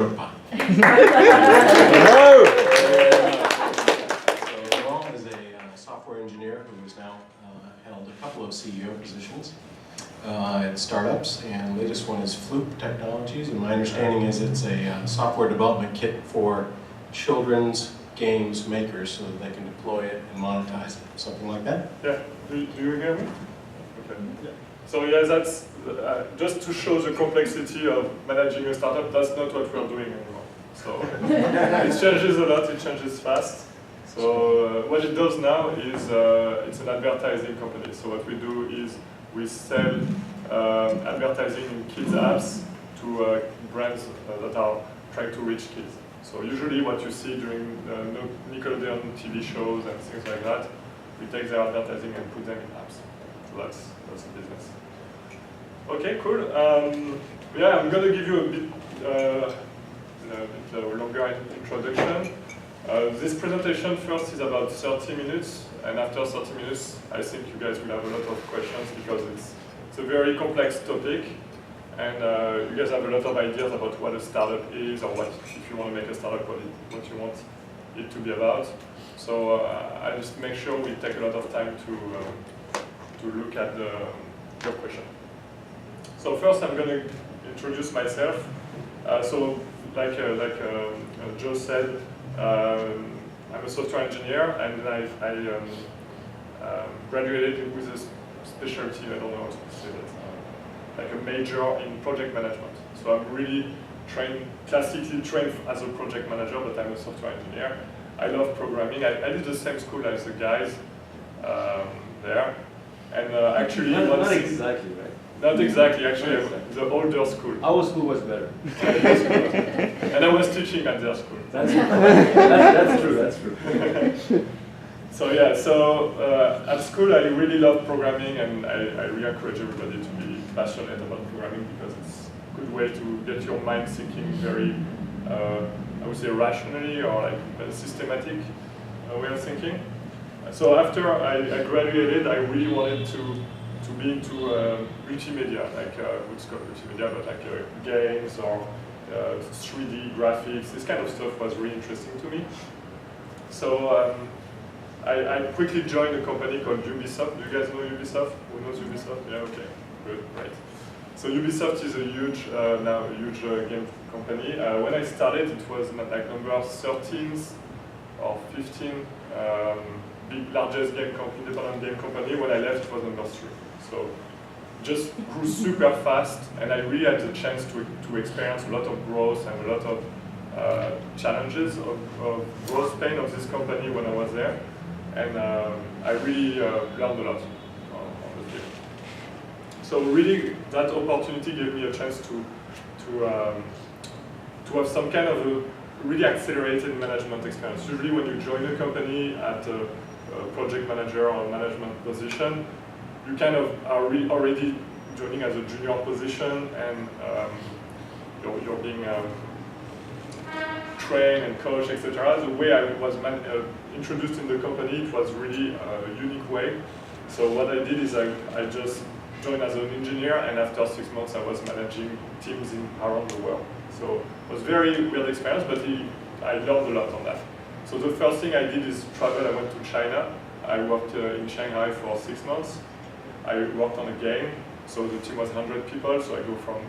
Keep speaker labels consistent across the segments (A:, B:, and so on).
A: Hello! So Laurent is a software engineer who has now held a couple of CEO positions at startups, and the latest one is Fluke Technologies, and my understanding is it's a software development kit for children's games makers so that they can deploy it and monetize it, something like that?
B: Yeah, do you hear me? Okay. Yeah. So yeah, that's just to show the complexity of managing a startup. That's not what we're doing anymore. So it changes a lot, it changes fast. So what it does now is it's an advertising company. So what we do is we sell advertising in kids apps to brands that are trying to reach kids. So usually what you see during Nickelodeon TV shows and things like that, we take their advertising and put them in apps. So that's the business. Okay, cool. Yeah, I'm going to give you a bit longer introduction. This presentation first is about 30 minutes, and after 30 minutes, I think you guys will have a lot of questions because it's a very complex topic, and you guys have a lot of ideas about what a startup is, or what, if you want to make a startup, what you want it to be about. So I just make sure we take a lot of time to look at your question. So first, I'm going to introduce myself. So like Joe said, I'm a software engineer, and I graduated with a specialty, I don't know how to say that, like a major in project management. So I'm really classically trained as a project manager, but I'm a software engineer. I love programming. I did the same school as the guys there. And actually,
C: not exactly, right?
B: Not exactly, actually, the older school.
C: Our school was better.
B: And I was teaching at their school.
C: That's true, that's true.
B: So yeah, at school I really love programming, and I really encourage everybody to be passionate about programming because it's a good way to get your mind thinking very, I would say rationally, or like a systematic way of thinking. So after I graduated, I really wanted to be into multimedia, like what's called multimedia, but like games or 3D graphics. This kind of stuff was really interesting to me. So I quickly joined a company called Ubisoft. Do you guys know Ubisoft? Who knows Ubisoft? Yeah, okay, good, right. So Ubisoft is a huge game company. When I started, it was like number 13th or 15th largest independent game company. When I left, it was number 3. So just grew super fast, and I really had the chance to experience a lot of growth and a lot of challenges of growth pain of this company when I was there. And I really learned a lot on the field. So really, that opportunity gave me a chance to have some kind of a really accelerated management experience. Usually when you join a company at a project manager or management position, you kind of are already joining as a junior position, and you're being trained and coached, etc. The way I was introduced in the company, it was really a unique way. So what I did is I just joined as an engineer, and after 6 months I was managing teams around the world. So it was a very weird experience, but I learned a lot on that. So the first thing I did is travel. I went to China. I worked in Shanghai for 6 months. I worked on a game. So the team was 100 people. So I go from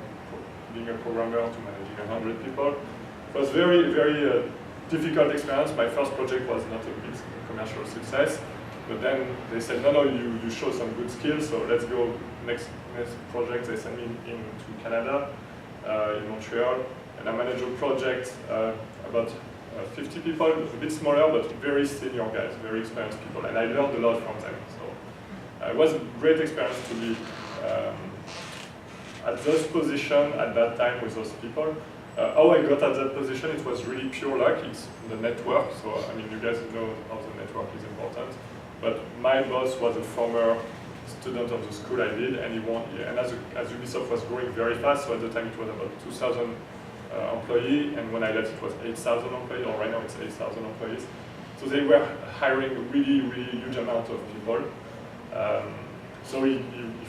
B: being a programmer to managing 100 people. It was very, very difficult experience. My first project was not a big commercial success. But then they said, no, you show some good skills, so let's go next project. They sent me into Canada, in Montreal, and I managed a project about 50 people, a bit smaller, but very senior guys, very experienced people, and I learned a lot from them. So it was a great experience to be at those positions at that time with those people. How I got at that position, it was really pure luck. It's the network, so I mean, you guys know how the network is important. But my boss was a former student of the school I did, and as Ubisoft was growing very fast, so at the time it was about 2,000 employees, and when I left it was 8,000 employees, or right now it's 8,000 employees. So they were hiring a really, really huge amount of people. So he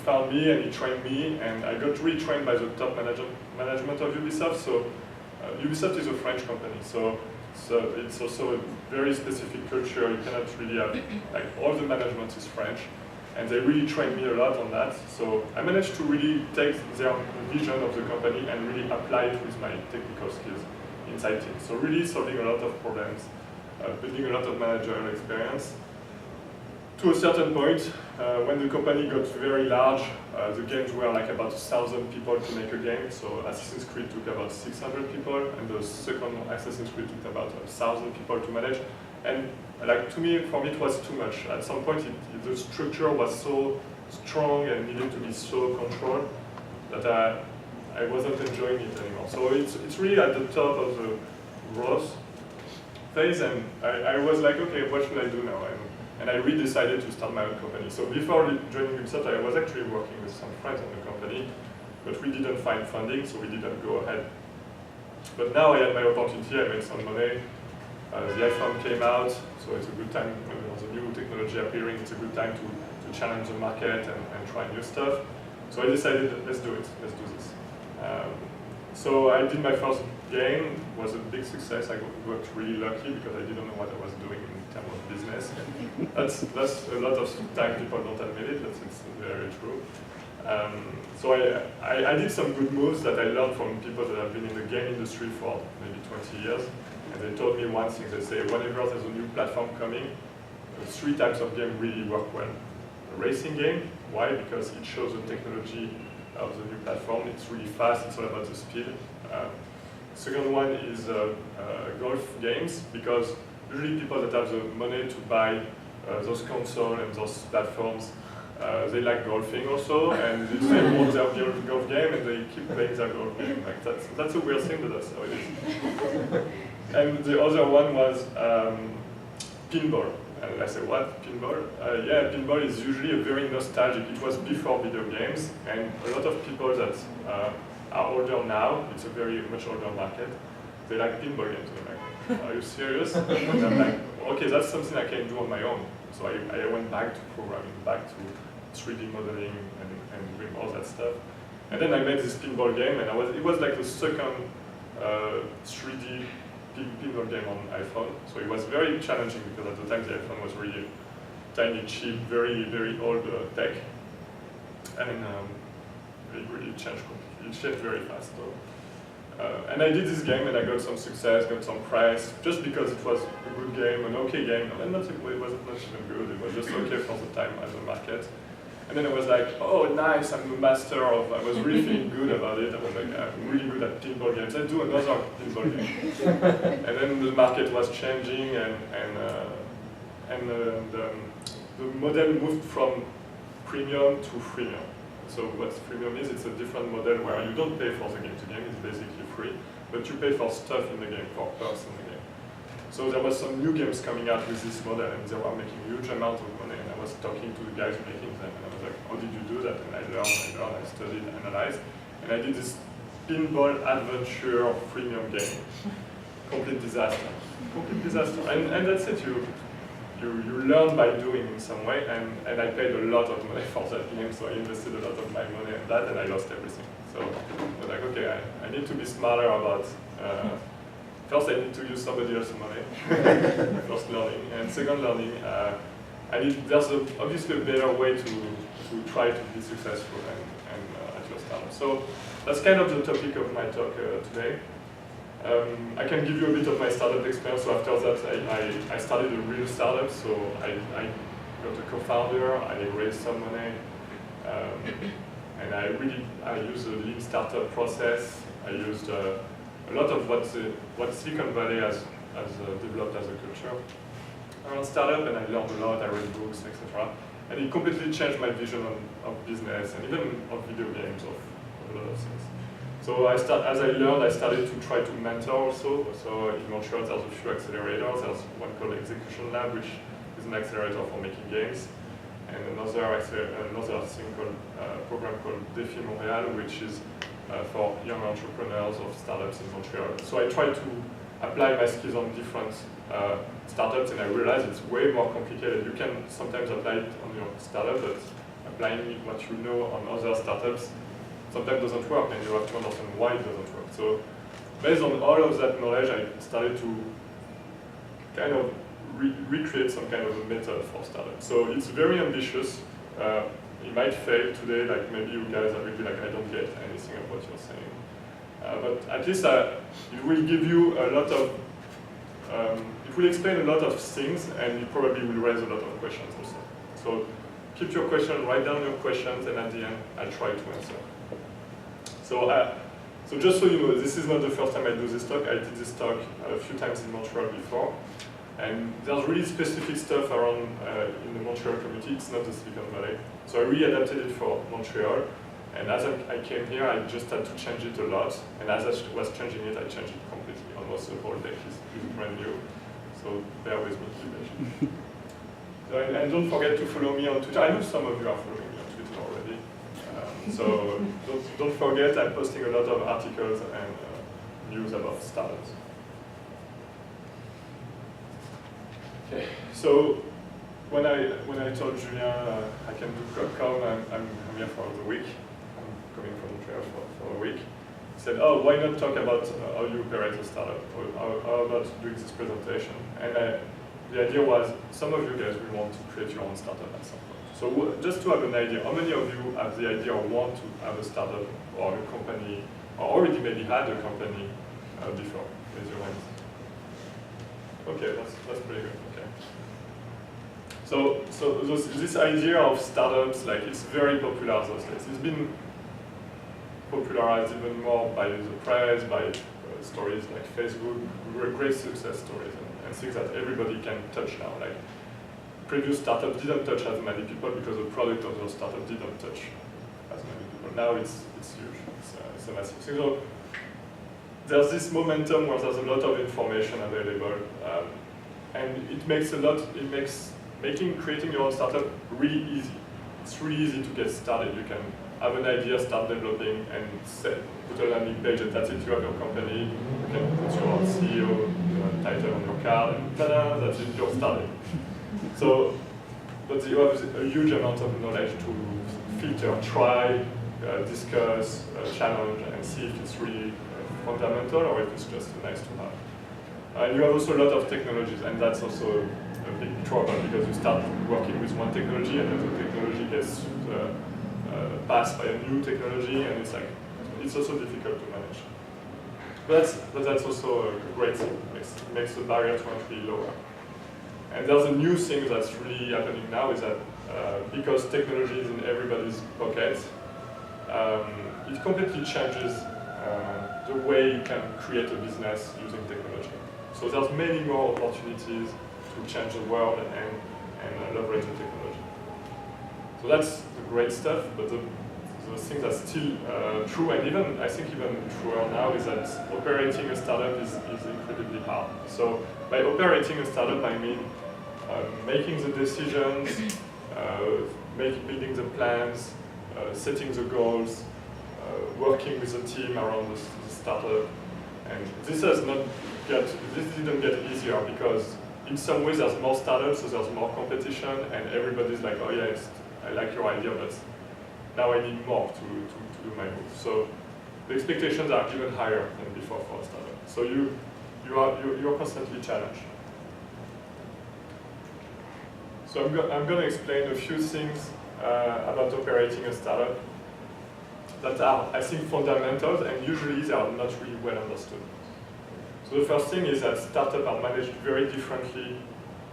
B: found me and he trained me, and I got really trained by the top management of Ubisoft. So Ubisoft is a French company, so it's also a very specific culture. You cannot really have, like, all the management is French, and they really trained me a lot on that. So I managed to really take their vision of the company and really apply it with my technical skills inside teams. So really solving a lot of problems, building a lot of managerial experience. To a certain point, when the company got very large, the games were like about 1,000 people to make a game. So Assassin's Creed took about 600 people, and the second Assassin's Creed took about 1,000 people to manage. And like for me, it was too much. At some point, the structure was so strong and needed to be so controlled that I wasn't enjoying it anymore. So it's really at the top of the growth phase, and I was like, okay, what should I do now? And I really decided to start my own company. So before joining Ubisoft, I was actually working with some friends in the company, but we didn't find funding, so we didn't go ahead. But now I had my opportunity, I made some money. The iPhone came out, so it's a good time, when there's a new technology appearing, it's a good time to challenge the market and try new stuff. So I decided, let's do it, let's do this. So I did my first game, it was a big success. I got really lucky because I didn't know what I was doing in terms of business. That's a lot of time people don't admit it, it's very true. So I did some good moves that I learned from people that have been in the game industry for maybe 20 years. And they told me one thing, they say, whenever there's a new platform coming, 3 types of game really work well. A racing game, why? Because it shows the technology of the new platform. It's really fast, it's all about the speed. Second one is golf games, because usually people that have the money to buy those consoles and those platforms, they like golfing also, and they want their golf game and they keep playing their golf game. Like that's a weird thing, but that's how it is. And the other one was pinball. And I said, what, pinball? Yeah, pinball is usually a very nostalgic. It was before video games, and a lot of people that are older now, it's a very much older market, they like pinball games. They're like, are you serious? And I'm like, okay, that's something I can do on my own. So I went back to programming, back to 3D modeling and doing all that stuff. And then I made this pinball game, and it was like the second 3D pinball game on iPhone. So it was very challenging because at the time the iPhone was really tiny, cheap, very, very old tech. And it really changed completely. It changed very fast though. And I did this game and I got some success, got some prize, just because it was a good game, an okay game. And it wasn't much even good, it was just okay for the time as a market. And then I was like, oh nice, I'm a master of, I was really feeling good about it. I was like, I'm really good at pinball games. Let's do another pinball game. And then the market was changing and the model moved from premium to freemium. So what freemium is, it's a different model where you don't pay for the game to game, it's basically free, but you pay for stuff in the game, for perks in the game. So there was some new games coming out with this model and they were making huge amounts of money, and I was talking to the guys making them and I was like, how did you do that? And I learned, I studied, analyzed, and I did this pinball adventure freemium game. Complete disaster. Complete disaster. And that's it, you learn by doing in some way, and I paid a lot of money for that game, so I invested a lot of my money in that and I lost everything. So I was like, okay, I need to be smarter about, first I need to use somebody else's money, first learning, and second learning, there's obviously a better way to try to be successful and at your startup. So that's kind of the topic of my talk today. I can give you a bit of my startup experience. So after that, I started a real startup. So I got a co-founder, I raised some money, and I used a lean startup process. I used a lot of what Silicon Valley has developed as a culture around startup, and I learned a lot. I read books, etc. And it completely changed my vision of business and even of video games, of a lot of things. So as I learned, I started to try to mentor also. So in Montreal, there's a few accelerators. There's one called Execution Lab, which is an accelerator for making games, and another thing called program called Défi Montréal, which is for young entrepreneurs of startups in Montreal. So I try to apply my skills on different startups, and I realized it's way more complicated. You can sometimes apply it on your startup, but applying what you know on other startups sometimes doesn't work, and you have to understand why it doesn't work. So based on all of that knowledge, I started to kind of recreate some kind of a method for startups. So it's very ambitious. It might fail today, like maybe you guys are really like, I don't get anything of what you're saying. But at least it will give you a lot of, it will explain a lot of things, and it probably will raise a lot of questions also. So keep your question, write down your questions, and at the end, I'll try to answer. So just so you know, this is not the first time I do this talk. I did this talk a few times in Montreal before. And there's really specific stuff around in the Montreal community. It's not the Silicon Valley. So I really adapted it for Montreal. And as I came here, I just had to change it a lot. And as I was changing it, I changed it completely. Almost the whole deck is brand new. So bear with me. So, and don't forget to follow me on Twitter. I know some of you are following me on Twitter already. So don't forget, I'm posting a lot of articles and news about startups. Okay, so when I told Julien I can do CopCom, I'm here for the week. I'm coming from Montreal for a week. He said, oh, why not talk about how you operate a startup, or how about doing this presentation? And the idea was, some of you guys will want to create your own startup at some point. So just to have an idea, how many of you have the idea or want to have a startup or a company, or already maybe had a company before? Raise your hands. Okay, that's pretty good. Okay. So this idea of startups, like, it's very popular those days. It's been popularized even more by the press, by stories like Facebook, great success stories, and things that everybody can touch now. Like, previous startups didn't touch as many people because the product of those startups didn't touch as many people. Now it's huge. It's a massive thing. So there's this momentum where there's a lot of information available, and it makes creating your own startup really easy. It's really easy to get started. You can have an idea, start developing, and put a landing page, and that's it. You have your company. You can put your CEO title on your card, and ta-da, that's it. You're started. So, but you have a huge amount of knowledge to filter, try, discuss, challenge, and see if it's really fundamental or if it's just nice to have. And you have also a lot of technologies, and that's also a big trouble because you start working with one technology, and then the technology gets passed by a new technology, and it's also difficult to manage. But that's also a great thing. It makes the barrier to entry lower. And there's a new thing that's really happening now is that because technology is in everybody's pocket, it completely changes the way you can create a business using technology. So there's many more opportunities to change the world and leverage the technology. So that's the great stuff, but the thing that's still true, and even I think even truer now, is that operating a startup is incredibly hard. So by operating a startup, I mean making the decisions, building the plans, setting the goals, working with the team around the startup, and this didn't get easier because in some ways there's more startups, so there's more competition, and everybody's like, oh yeah, I like your idea, but now I need more to do my move. So the expectations are even higher than before for a startup. So you're constantly challenged. So I'm going to explain a few things about operating a startup that are, I think, fundamentals, and usually they are not really well understood. So the first thing is that startups are managed very differently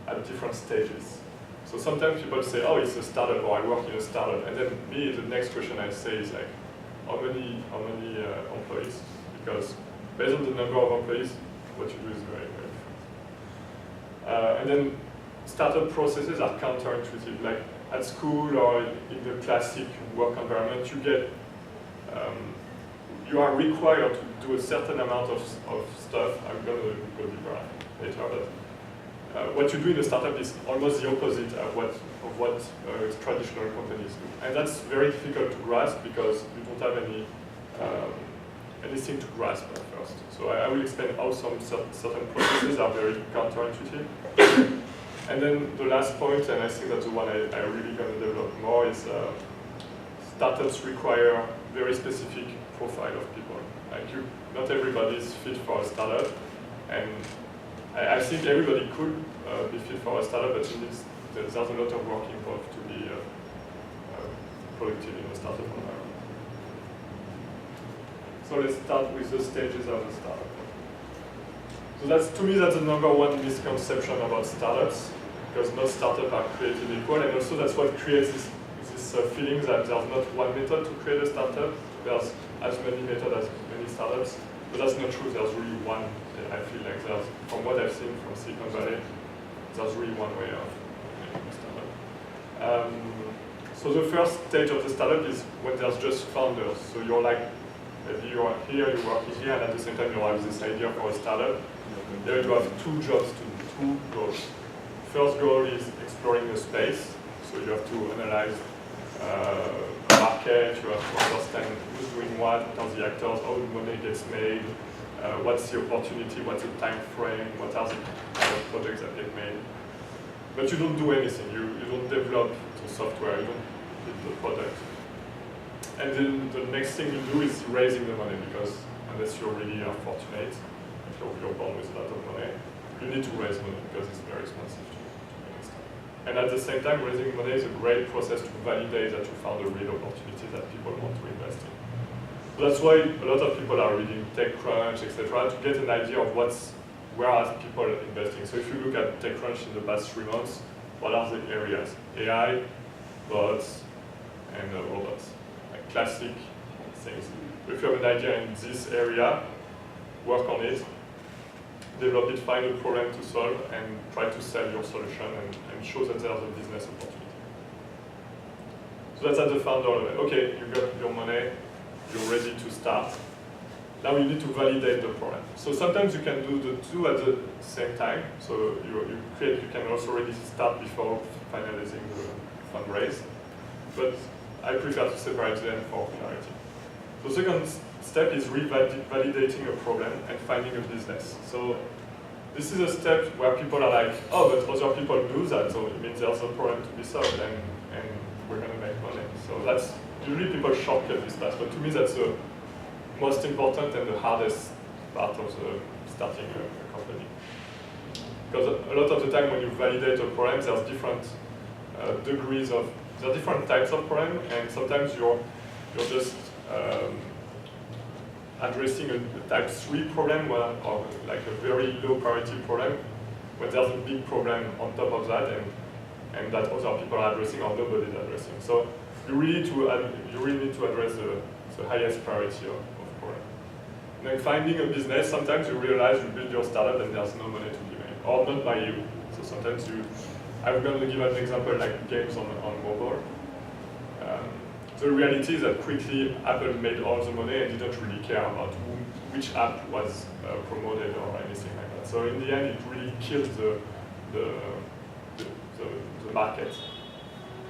B: at different stages. So sometimes people say, oh, it's a startup, or I work in a startup, and then the next question I say is like, how many employees? Because based on the number of employees, what you do is very, very different. And then startup processes are counterintuitive. Like at school or in the classic work environment, you are required to do a certain amount of stuff. I'm going to go deeper later, but what you do in a startup is almost the opposite of what traditional companies do. And that's very difficult to grasp because you don't have anything to grasp at first. So I will explain how some certain processes are very counterintuitive. And then the last point, and I think that's the one I really going to develop more, is startups require very specific profile of people. Not everybody is fit for a startup, and I think everybody could be fit for a startup, but there's a lot of work involved to be productive in a startup environment. So let's start with the stages of a startup. So to me, that's the number one misconception about startups, because no startups are created equal, and also that's what creates this feeling that there's not one method to create a startup. There's as many methods as many startups, but that's not true. There's really one. I feel like from what I've seen from Silicon Valley, there's really one way of making a startup. So the first stage of the startup is when there's just founders. So you're like, maybe you are here, you're working here, and at the same time you have this idea for a startup. There you have two jobs to do, two goals. First goal is exploring the space. So you have to analyze the market, you have to understand who's doing what are the actors, how the money gets made, what's the opportunity, what's the time frame, what are the kind of projects that get made. But you don't do anything, you don't develop the software, you don't build the product. And then the next thing you do is raising the money, because unless you really are fortunate, if you're born with a lot of money, you need to raise money because it's very expensive to make a startup. And at the same time, raising money is a great process to validate that you found a real opportunity that people want to invest in. So that's why a lot of people are reading TechCrunch, etc., to get an idea of where are people investing. So if you look at TechCrunch in the past 3 months, what are the areas? AI, bots, and robots. Like classic things. If you have an idea in this area, work on it, develop it, find a problem to solve, and try to sell your solution and show that there's a business opportunity. So that's at the founder level. Okay, you got your money, you're ready to start. Now you need to validate the problem. So sometimes you can do the two at the same time. So you can also already start before finalizing the fundraise. But I prefer to separate them for clarity. The second step is validating a problem and finding a business. So this is a step where people are like, oh, but other people do that, so it means there's a problem to be solved, and we're going to make money. So that's usually people shortcut this path, but to me that's the most important and the hardest part of starting a company. Because a lot of the time when you validate a problem, there's different there are different types of problem, and sometimes you're just addressing a type 3 problem or like a very low priority problem, when there's a big problem on top of that and that other people are addressing or nobody's addressing. So you really need to address the highest priority of problem. And then finding a business, sometimes you realize you build your startup and there's no money to be made, or not by you. So sometimes I'm going to give an example like games on mobile. The reality is that quickly Apple made all the money and didn't really care about which app was promoted or anything like that. So in the end, it really killed the market.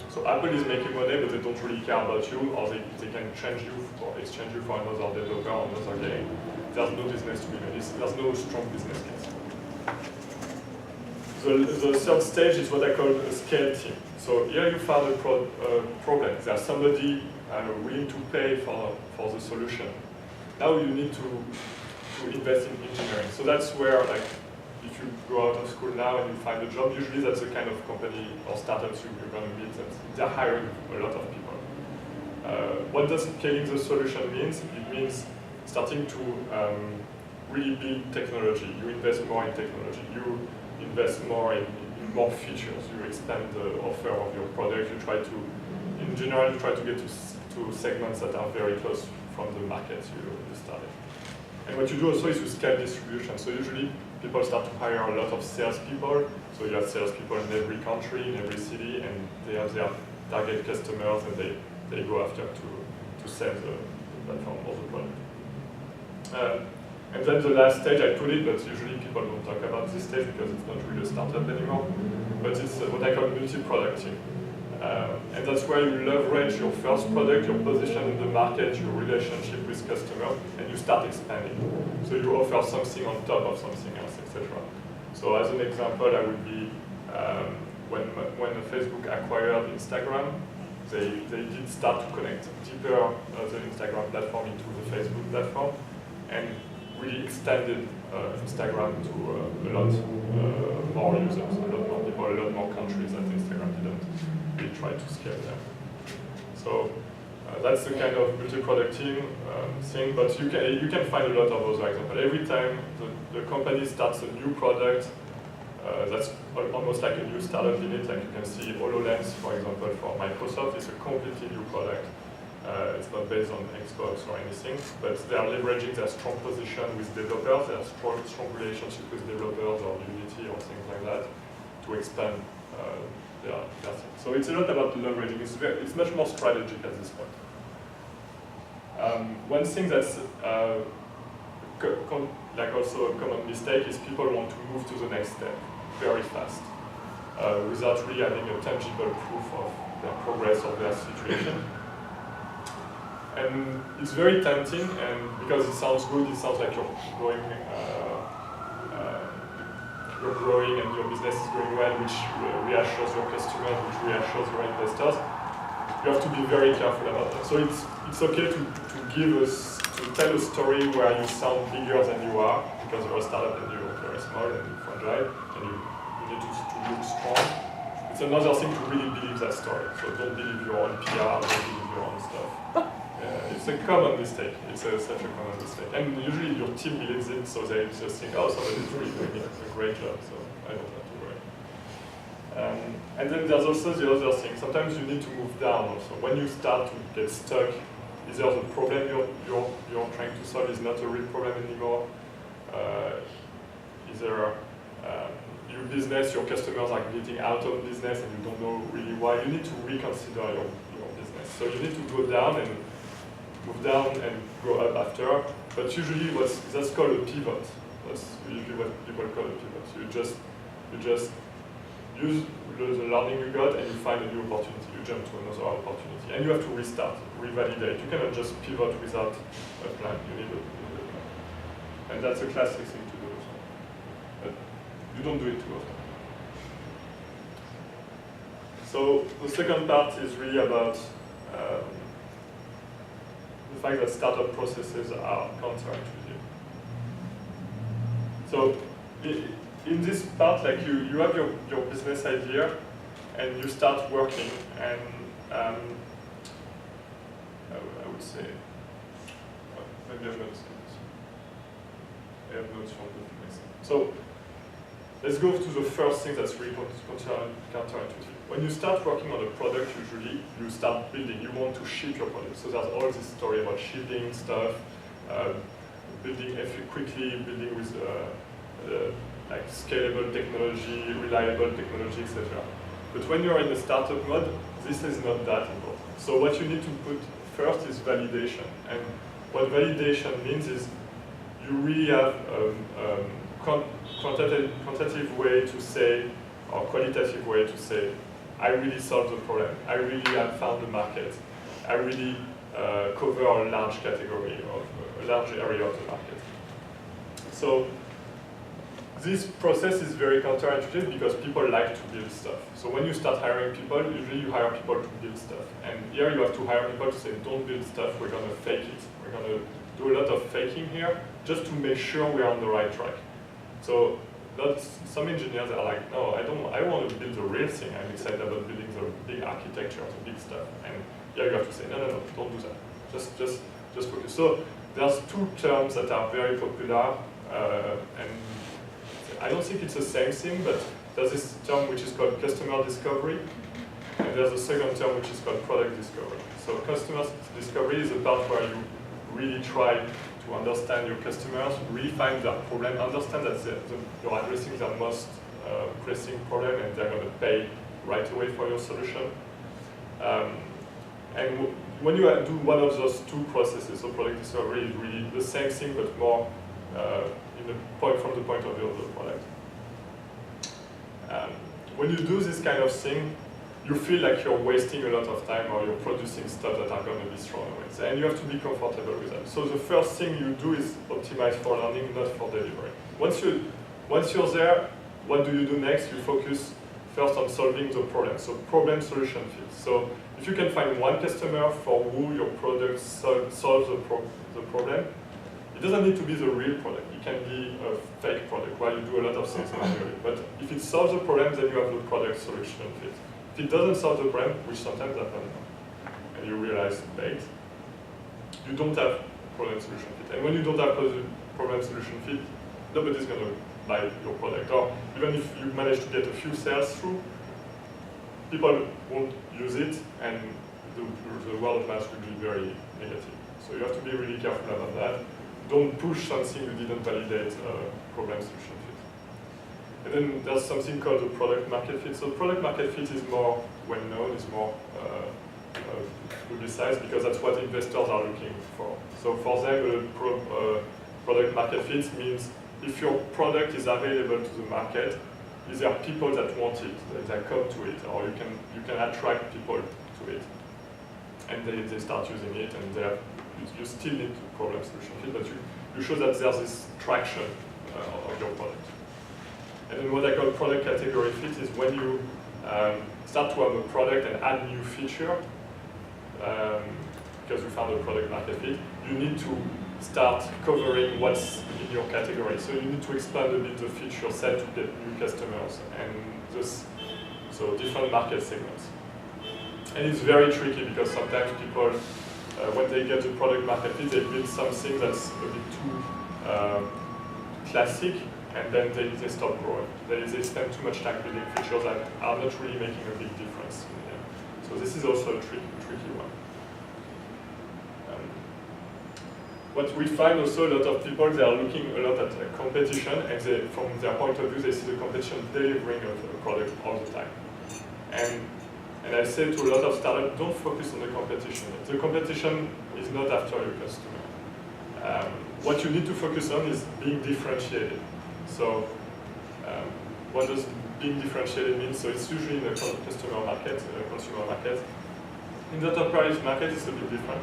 B: So Apple is making money, but they don't really care about you, or they can change you or exchange you for another developer or another game. There's no business to be made. There's no strong business case. The third stage is what I call a scale team. So here you found a problem. There's somebody willing to pay for the solution. Now you need to invest in engineering. So that's where, like, if you go out of school now and you find a job, usually that's the kind of company or startups you're going to meet. They're hiring a lot of people. What does scaling the solution means? It means starting to really build technology. You invest more in technology. You invest more in more features. You expand the offer of your product. You try to, in general, you try to get to segments that are very close from the market you started. And what you do also is you scale distribution. So usually people start to hire a lot of salespeople. So you have salespeople in every country, in every city, and they have their target customers, and they go after to sell the platform or the product. And then the last stage, I put it, but usually people don't talk about this stage because it's not really a startup anymore. But it's what I call multi-product team. And that's where you leverage your first product, your position in the market, your relationship with customers, and you start expanding. So you offer something on top of something else, etc. So as an example, I would be when Facebook acquired Instagram, they did start to connect deeper the Instagram platform into the Facebook platform. and really extended Instagram to a lot more users, a lot more people, a lot more countries that Instagram didn't really try to scale them. So that's the kind of multi-product team thing, but you can find a lot of other examples. Every time the company starts a new product, that's almost like a new startup in it. Like you can see HoloLens, for example, for Microsoft, is a completely new product. It's not based on Xbox or anything, but they are leveraging their strong position with developers, their strong relationship with developers or Unity or things like that to expand their thing. So it's a lot about leveraging. It's much more strategic at this point. One thing that's like also a common mistake is people want to move to the next step very fast without really having a tangible proof of their progress or their situation. And it's very tempting, and because it sounds good, it sounds like you're growing and your business is going well, which reassures your customers, which reassures your investors. You have to be very careful about that. So it's okay to tell a story where you sound bigger than you are, because you're a startup and you're very small and fragile, and you need to look strong. It's another thing to really believe that story. So don't believe your own PR, don't believe your own stuff. It's a common mistake. It's such a common mistake. And usually your team believes it, so they just think, oh, somebody's really doing a great job, so I don't have to worry. And then there's also the other thing. Sometimes you need to move down also. When you start to get stuck, either the problem you're trying to solve is not a real problem anymore, either your business, your customers are getting out of business and you don't know really why, you need to reconsider your business. So you need to go down and move down and go up after, but usually that's called a pivot. That's usually what people call a pivot. You just use the learning you got and you find a new opportunity. You jump to another opportunity, and you have to restart, revalidate. You cannot just pivot without a plan. You need a plan, and that's a classic thing to do. But you don't do it too often. So the second part is really about the fact that startup processes are counterintuitive. So in this part, like you have your business idea and you start working, and I would say, maybe I've not seen this. I have notes from the next thing. So let's go to the first thing that's really counterintuitive. When you start working on a product, usually you start building. You want to ship your product. So there's all this story about shipping stuff, building quickly, building with like scalable technology, reliable technology, etc. But when you're in the startup mode, this is not that important. So what you need to put first is validation. And what validation means is you really have a quantitative way to say, or qualitative way to say, I really solved the problem. I really have found the market. I really cover a large category of a large area of the market. So this process is very counterintuitive because people like to build stuff. So when you start hiring people, usually you hire people to build stuff. And here you have to hire people to say, don't build stuff, we're going to fake it. We're going to do a lot of faking here just to make sure we're on the right track. So some engineers are like, no, I want to build the real thing. I'm excited about building the big architecture, the big stuff. And here you have to say, no, don't do that. Just focus. So there's two terms that are very popular, and I don't think it's the same thing, but there's this term which is called customer discovery, and there's a second term which is called product discovery. So customer discovery is the part where you really try to understand your customers, really find their problem, understand that you're addressing their most pressing problem and they're going to pay right away for your solution. And when you do one of those two processes, so product discovery is really the same thing but more from the point of view of the product. When you do this kind of thing, you feel like you're wasting a lot of time or you're producing stuff that are going to be thrown away. And you have to be comfortable with that. So the first thing you do is optimize for learning, not for delivery. Once you're there, what do you do next? You focus first on solving the problem. So problem-solution fit. So if you can find one customer for who your product solves the problem, It doesn't need to be the real product. It can be a fake product where you do a lot of things manually. But if it solves the problem, then you have the product solution fit. If it doesn't solve the problem, which sometimes happens, and you realize late, you don't have problem solution fit. And when you don't have problem solution fit, nobody's going to buy your product. Or even if you manage to get a few sales through, people won't use it, and the word of mouth will be very negative. So you have to be really careful about that. Don't push something you didn't validate problem solution fit. And then there's something called the product market fit. So product market fit is more well known, it's more publicized because that's what investors are looking for. So for them, product market fit means if your product is available to the market, is there people that want it, that come to it, or you can attract people to it. And they start using it, and you still need problem solution fit, but you show that there's this traction of your product. And then what I call product category fit is when you start to have a product and add new feature, because you found a product market fit, you need to start covering what's in your category. So you need to expand a bit the feature set to get new customers, and so different market segments. And it's very tricky because sometimes people, when they get the product market fit, they build something that's a bit too classic, and then they stop growing. They spend too much time building features that are not really making a big difference. So this is also a tricky one. What we find also, a lot of people, they are looking a lot at competition, and from their point of view, they see the competition delivering a product all the time. And I say to a lot of startups, don't focus on the competition. The competition is not after your customer. What you need to focus on is being differentiated. So what does being differentiated mean? So it's usually in the customer market, consumer market. In the enterprise market, it's a bit different.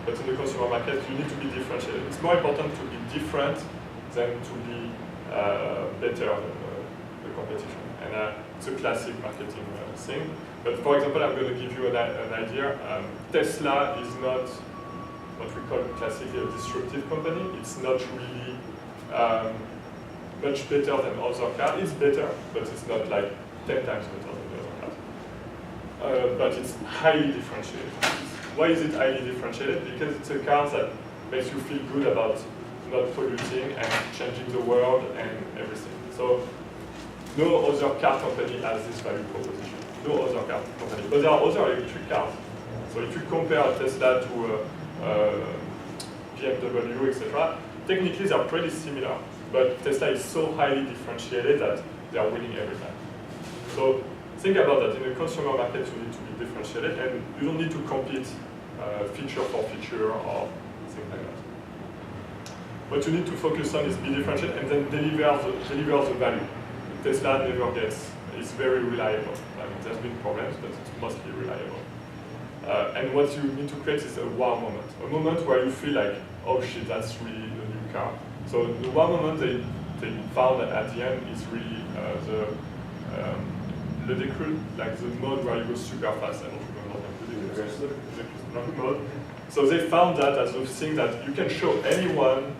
B: But in the consumer market, you need to be differentiated. It's more important to be different than to be better than the competition. And it's a classic marketing thing. But for example, I'm going to give you an idea. Tesla is not what we call classically a disruptive company. It's not really much better than other cars. It's better, but it's not like 10 times better than the other cars. But it's highly differentiated. Why is it highly differentiated? Because it's a car that makes you feel good about not polluting and changing the world and everything. So no other car company has this value proposition. No other car company. But there are other electric cars. So if you compare a Tesla to BMW, etc., technically they are pretty similar. But Tesla is so highly differentiated that they are winning every time. So think about that. In the consumer market, you need to be differentiated, and you don't need to compete feature for feature or things like that. What you need to focus on is be differentiated and then deliver the value. Tesla never gets, it's very reliable. I mean, there's been problems, but it's mostly reliable. And what you need to create is a wow moment. A moment where you feel like, oh shit, that's really the new car. So the wow moment they found at the end is really the decrude, like the mode where you go super fast. I don't remember the mode. So they found that as a thing that you can show anyone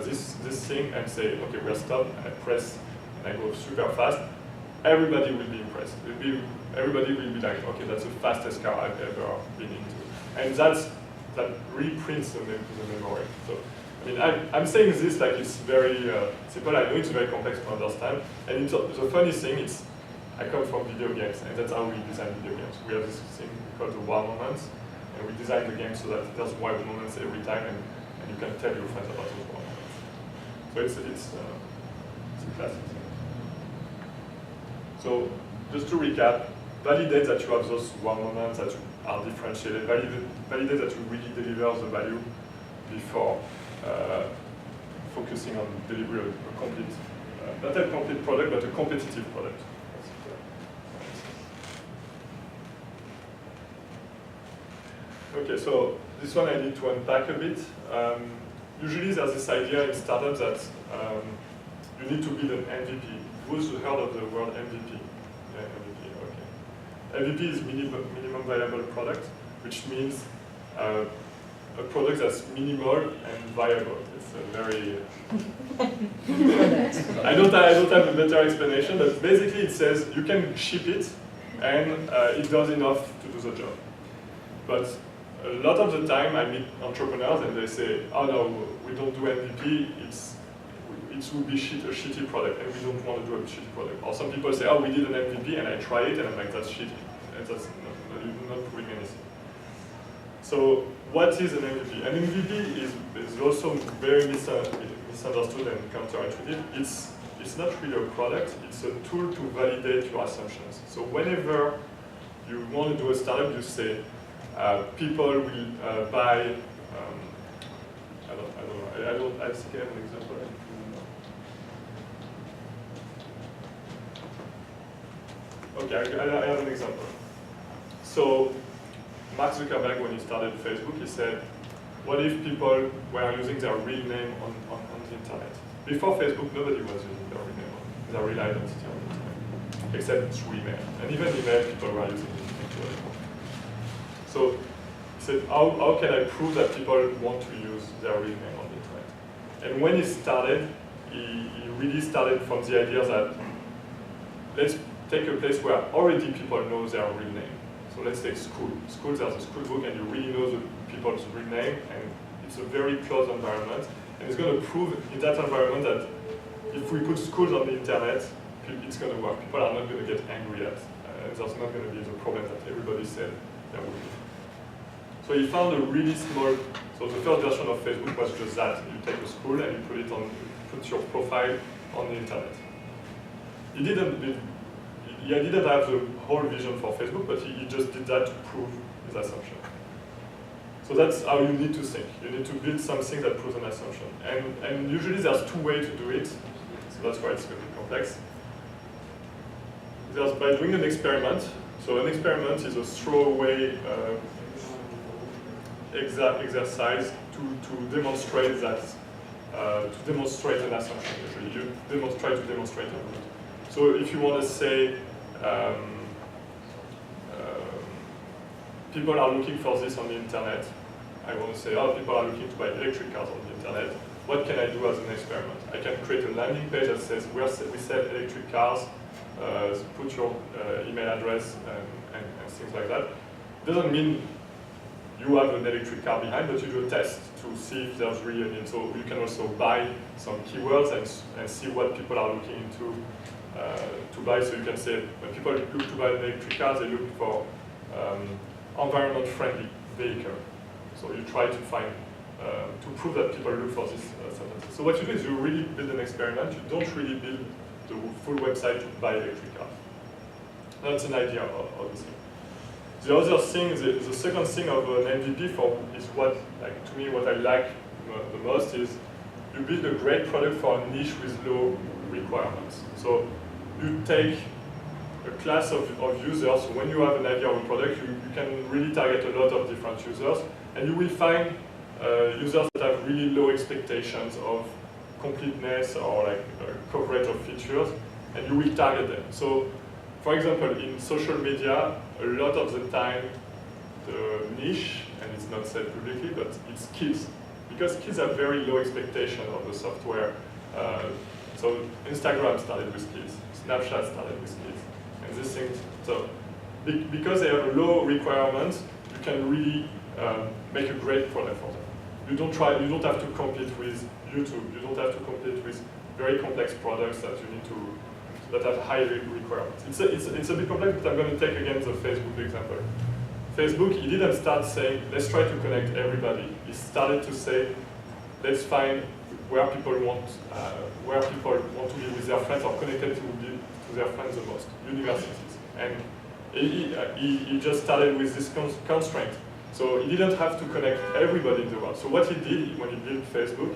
B: this thing and say, okay, we'll stop, and I press, and I go super fast. Everybody will be impressed. Everybody will be like, okay, that's the fastest car I've ever been into. And that reprints the memory. So, I mean, I'm saying this like it's very simple. I know it's very complex to understand. And the funny thing is, I come from video games, and that's how we design video games. We have this thing called the wow moments, and we design the game so that there's wow moments every time, and you can tell your friends about those wow moments. So it's a classic thing. So just to recap, validate that you have those wow moments that are differentiated, validate that you really deliver the value before focusing on delivering a complete, not a complete product, but a competitive product. Okay, so this one I need to unpack a bit. Usually there's this idea in startups that you need to build an MVP. Who's heard of the word MVP? Yeah, MVP, okay. MVP is minimum viable product, which means a a product that's minimal and viable. It's a very... I don't have a better explanation, but basically it says you can ship it and it does enough to do the job. But a lot of the time I meet entrepreneurs and they say, oh no, we don't do MVP, it would be a shitty product and we don't want to do a shitty product. Or some people say, oh, we did an MVP and I try it and I'm like, that's shitty. And that's not proving anything. So what is an MVP? An MVP is also very misunderstood and counterintuitive. It's not really a product, it's a tool to validate your assumptions. So whenever you want to do a startup, you say, people will buy, I think I have an example. Okay, I have an example. So Mark Zuckerberg, when he started Facebook, he said, what if people were using their real name on the internet? Before Facebook, nobody was using their real name, their real identity on the internet, except through email. And even email, people were using it. So he said, how can I prove that people want to use their real name on the internet? And when he started, he really started from the idea that let's take a place where already people know their real name. So let's take school. School, there's a school book and you really know the people's real name and it's a very closed environment. And it's going to prove in that environment that if we put schools on the internet, it's going to work. People are not going to get angry at. There's not going to be the problem that everybody said there would be. So he found a really small, so the first version of Facebook was just that. You take a school and you put your profile on the internet. He didn't have the whole vision for Facebook, but he just did that to prove his assumption. So that's how you need to think. You need to build something that proves an assumption. And usually there's two ways to do it, so that's why it's a bit complex. There's by doing an experiment. So an experiment is a throwaway exercise to demonstrate that, to demonstrate an assumption. Usually you try to demonstrate a rule. So if you want to say, people are looking for this on the internet, I want to say, oh, people are looking to buy electric cars on the internet. What can I do as an experiment? I can create a landing page that says, we sell electric cars, put your email address and things like that. It doesn't mean you have an electric car behind, but you do a test to see if there's really a need. So you can also buy some keywords and see what people are looking into to buy. So you can say, when people look to buy an electric car, they look for environment-friendly vehicle. So you try to find, to prove that people look for this sentence. So what you do is you really build an experiment. You don't really build the full website to buy electric cars. That's an idea of the thing. The other thing, the second thing of an MVP is what, to me, what I like the most is you build a great product for a niche with low requirements. So you take a class of users. So when you have an idea of a product, you can really target a lot of different users, and you will find users that have really low expectations of completeness or coverage of features, and you will target them. So, for example, in social media, a lot of the time, the niche, and it's not said publicly, but it's kids, because kids have very low expectation of the software. So Instagram started with kids, Snapchat started with kids, and these things. So because they have a low requirement, you can really make a great product for them. You don't have to compete with YouTube. You don't have to compete with very complex products that you need that have high requirements. It's a bit complex, but I'm going to take again the Facebook example. Facebook, he didn't start saying, let's try to connect everybody. He started to say, let's find where people want to be with their friends or connected to their friends the most, universities. And he just started with this constraint. So he didn't have to connect everybody in the world. So what he did when he built Facebook,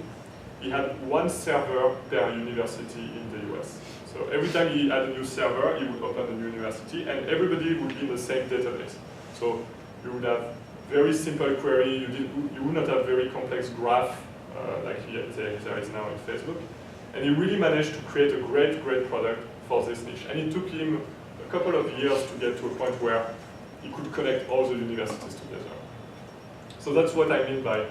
B: he had one server per university in the US. So every time he had a new server, he would open a new university, and everybody would be in the same database. So you would have very simple query. You would not have very complex graph like there is now in Facebook. And he really managed to create a great product for this niche. And it took him a couple of years to get to a point where he could connect all the universities together. So that's what I mean by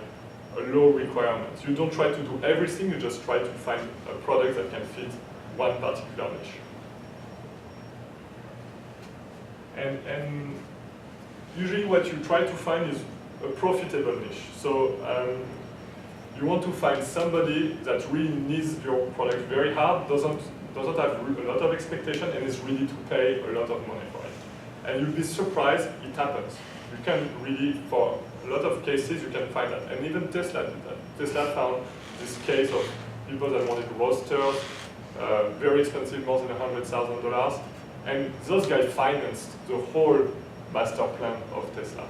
B: a low requirement. You don't try to do everything, you just try to find a product that can fit one particular niche. And usually what you try to find is a profitable niche. So you want to find somebody that really needs your product very hard, doesn't have a lot of expectation, and is ready to pay a lot of money for it. And you'll be surprised, it happens. You can really, for a lot of cases, you can find that. And even Tesla did that. Tesla found this case of people that wanted roasters, very expensive, more than $100,000. And those guys financed the whole master plan of Tesla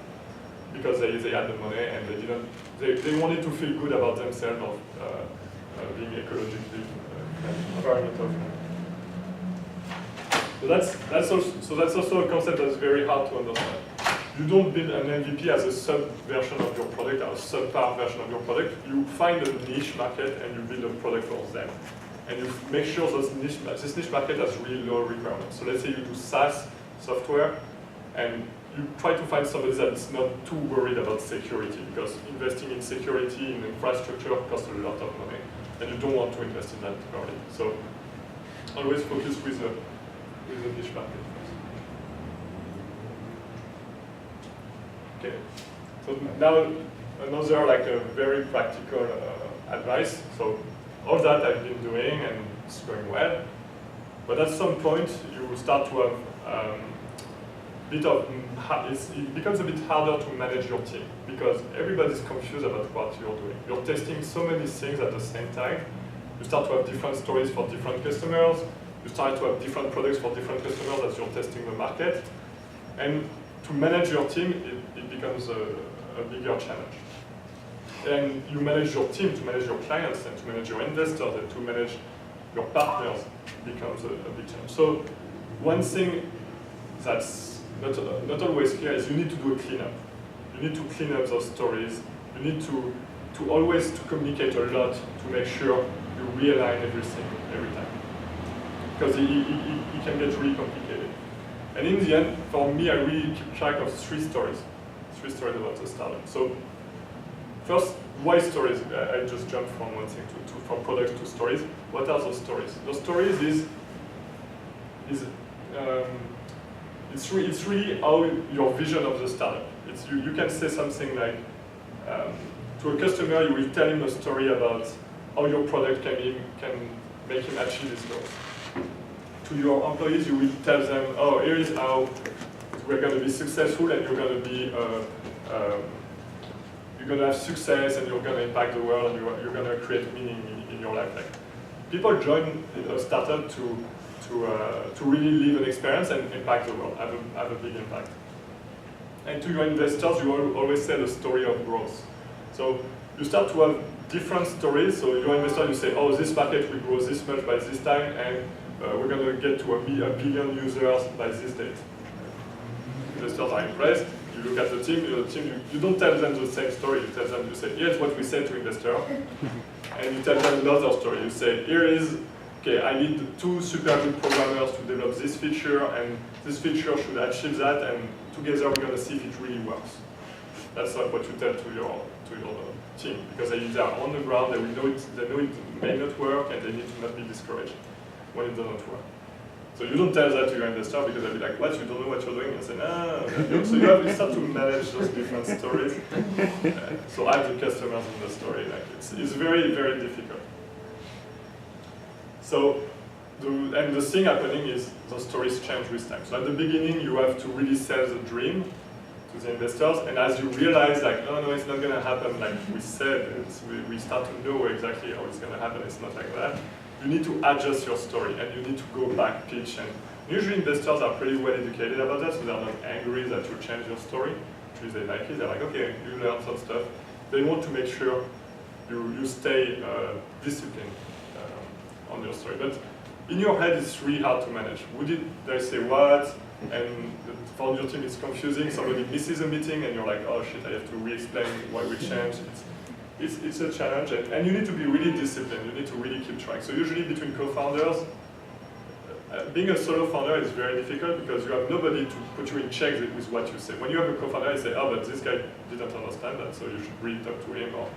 B: because they had the money and they wanted to feel good about themselves of being ecologically environmental. So that's also a concept that's very hard to understand. You don't build an MVP as a sub-version of your product, or a sub-par version of your product. You find a niche market and you build a product for them. And you make sure this niche market has really low requirements. So let's say you do SaaS software, and you try to find somebody that's not too worried about security, because investing in security, in infrastructure, costs a lot of money, and you don't want to invest in that early. So always focus with the niche market. Okay, so now another like a very practical advice. So all that I've been doing and it's going well, but at some point you start to have it becomes a bit harder to manage your team because everybody's confused about what you're doing. You're testing so many things at the same time. You start to have different stories for different customers. You start to have different products for different customers as you're testing the market. And to manage your team, it becomes a bigger challenge. And you manage your team to manage your clients and to manage your investors and to manage your partners becomes a big challenge. So one thing that's not always clear is you need to do a cleanup. You need to clean up those stories. You need to always communicate a lot to make sure you realign everything every time. Because it can get really complicated. And in the end, for me, I really keep track of three stories about the startup. So first, why stories? I just jumped from one thing from products to stories. What are those stories? Those stories it's really how your vision of the startup. You can say something like, to a customer, you will tell him a story about how your product can make him achieve his goals. To your employees, you will tell them, oh, here is how we're going to be successful and you're going to be, you're going to have success and you're going to impact the world and you're going to create meaning in your life. Like, people join a startup to really live an experience and impact the world, have a big impact. And to your investors, you always tell a story of growth. So you start to have different stories. So your investor, you say, oh, this market will grow this much by this time, and we're going to get to a billion users by this date. Investors are impressed. You look at the team, you don't tell them the same story. You tell them, you say, here's what we said to investor. And you tell them another story. You say, here is, okay, I need 2 super good programmers to develop this feature, and this feature should achieve that, and together we're going to see if it really works. That's not what you tell to your team, because they are on the ground, they know it may not work, and they need to not be discouraged when it doesn't work. So you don't tell that to your investor because they'll be like, what, you don't know what you're doing? And say, no. So you start to manage those different stories. So add the customers in the story. Like it's very, very difficult. So, and the thing happening is those stories change with time. So at the beginning, you have to really sell the dream to the investors, and as you realize, like, no, it's not going to happen like we said, we start to know exactly how it's going to happen, it's not like that. You need to adjust your story, and you need to go back, pitch, and usually investors are pretty well educated about that, so they're not angry that you change your story. Usually they like it, they're like, okay, you learned some stuff. They want to make sure you stay disciplined on your story. But in your head, it's really hard to manage. They say what? And for your team, it's confusing. Somebody misses a meeting, and you're like, oh shit, I have to re-explain why we changed. It's a challenge, and you need to be really disciplined. You need to really keep track. So usually between co-founders, being a solo founder is very difficult because you have nobody to put you in check with what you say. When you have a co-founder, you say, oh, but this guy didn't understand that, so you should really talk to him, or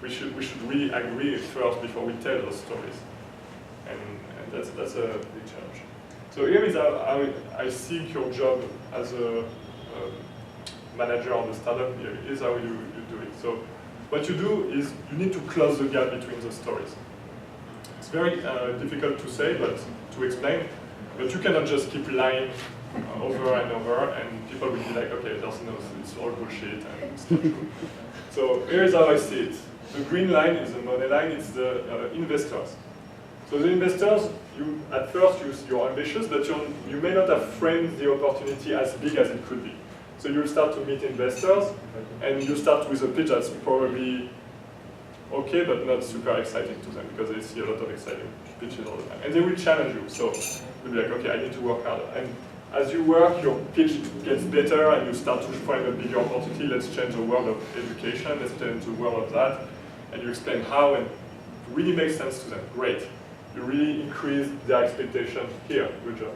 B: we should really agree first before we tell those stories. And that's a big challenge. So here is how I think your job as a manager of the startup. Here is how you do it. So what you do is you need to close the gap between the stories. It's very difficult to say, but to explain. But you cannot just keep lying over and over, and people will be like, okay, it's all bullshit, and it's not true. So here's how I see it. The green line is the money line, it's the investors. So the investors, at first you're ambitious, but you may not have framed the opportunity as big as it could be. So you'll start to meet investors, and you start with a pitch that's probably okay, but not super exciting to them, because they see a lot of exciting pitches all the time. And they will challenge you, so you'll be like, okay, I need to work harder. And as you work, your pitch gets better, and you start to find a bigger opportunity. Let's change the world of education, let's change the world of that. And you explain how, and it really makes sense to them. Great. You really increase their expectation here. Good job.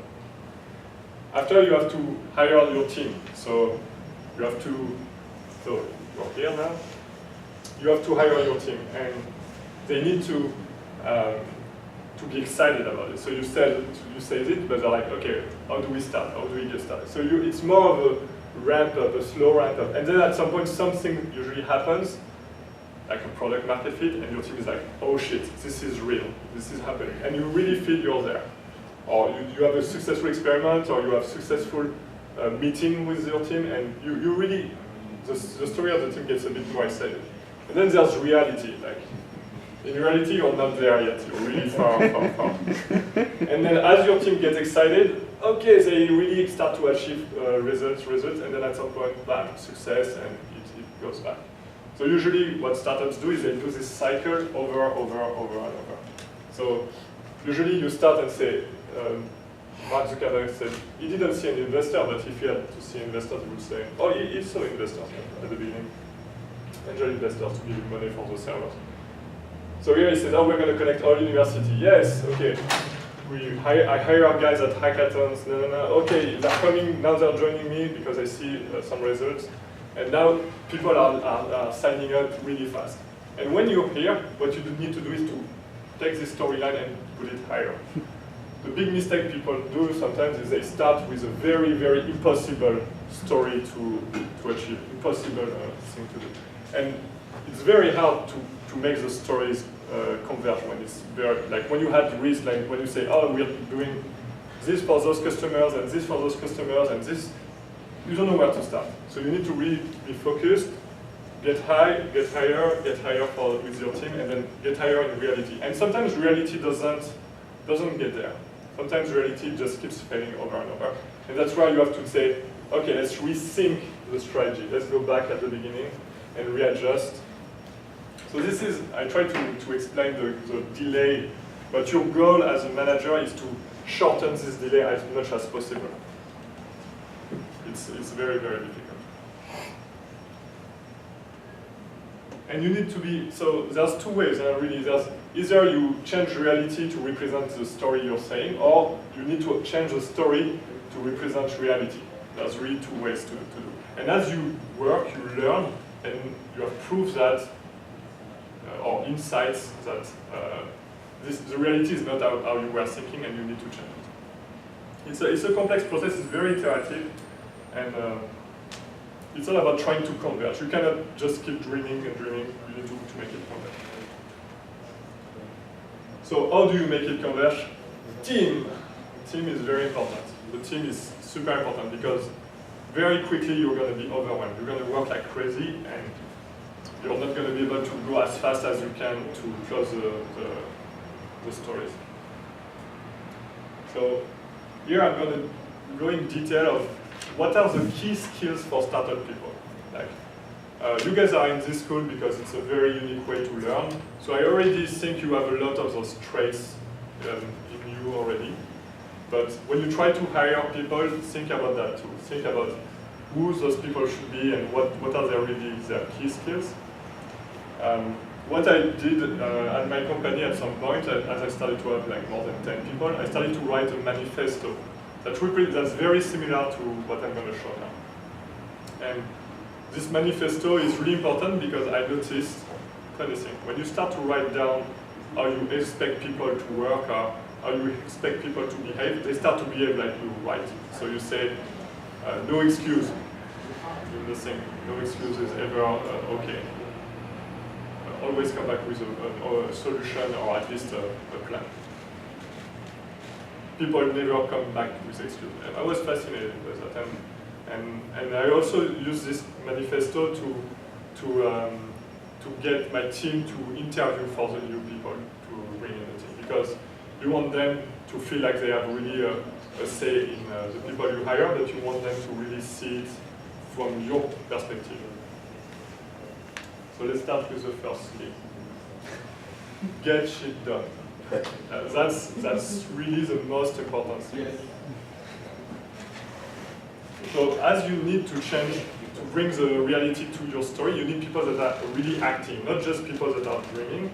B: After, you have to hire your team. So you have to, so you're here now. You have to hire your team, and they need to be excited about it. So you say it, but they're like, okay, how do we start? How do we get started? So it's more of a ramp up, a slow ramp up. And then at some point, something usually happens, like a product market fit, and your team is like, oh shit, this is real, this is happening. And you really feel you're there. Or you have a successful experiment, or you have successful meeting with your team, and you really, the story of the team gets a bit more excited. And then there's reality, like, in reality you're not there yet, you're really far. And then as your team gets excited, okay, they really start to achieve results, and then at some point, bam, success, and it goes back. So usually what startups do is they do this cycle over and over. So usually you start and say, Mark Zuckerberg said he didn't see an investor, but if he had to see investors, he would say, oh, he saw investors at the beginning. Angel investors to give him money for the servers. So here he says, oh, we're going to connect all university. Yes, okay. I hire our guys at hackathons. No. Okay, they're coming, now they're joining me because I see some results. And now people are signing up really fast. And when you're here, what you need to do is to take this storyline and put it higher. The big mistake people do sometimes is they start with a very, very impossible story to achieve, impossible thing to do. And it's very hard to make the stories converge when it's very, like when you have risk, like when you say, oh, we're doing this for those customers and this for those customers and this, you don't know where to start. So you need to really be focused, get higher with your team, and then get higher in reality. And sometimes reality doesn't get there. Sometimes reality just keeps failing over and over. And that's why you have to say, okay, let's rethink the strategy. Let's go back at the beginning and readjust. So this is, I try to explain the delay, but your goal as a manager is to shorten this delay as much as possible. It's very, very difficult. And you need to be, so there's two ways, really. There's either you change reality to represent the story you're saying, or you need to change the story to represent reality. There's really two ways to do. And as you work, you learn, and you have proof that, or insights that the reality is not how you were thinking, and you need to change it. It's a complex process, it's very iterative, and it's all about trying to converge. You cannot just keep dreaming and dreaming, you need to make it converge. So how do you make it converge? Team is very important. The team is super important because very quickly you're going to be overwhelmed. You're going to work like crazy, and you're not going to be able to go as fast as you can to close the stories. So here I'm going to go in detail of what are the key skills for startup people. Like, you guys are in this school because it's a very unique way to learn. So I already think you have a lot of those traits in you already. But when you try to hire people, think about that too. Think about who those people should be and what are their key skills. what I did at my company at some point, as I started to have like more than 10 people, I started to write a manifesto that's very similar to what I'm going to show now. And this manifesto is really important because I noticed funny thing. When you start to write down how you expect people to work or how you expect people to behave, they start to behave like you write. So you say, no excuse. Nothing, no excuse is ever okay. Always come back with a solution or at least a plan. People never come back with excuses. I was fascinated by that, and I also use this manifesto to get my team to interview for the new people to bring in the team, because you want them to feel like they have really a say in the people you hire, but you want them to really see it from your perspective. So let's start with the first thing. Get shit done. That's really the most important thing. So as you need to change, to bring the reality to your story, you need people that are really acting, not just people that are dreaming.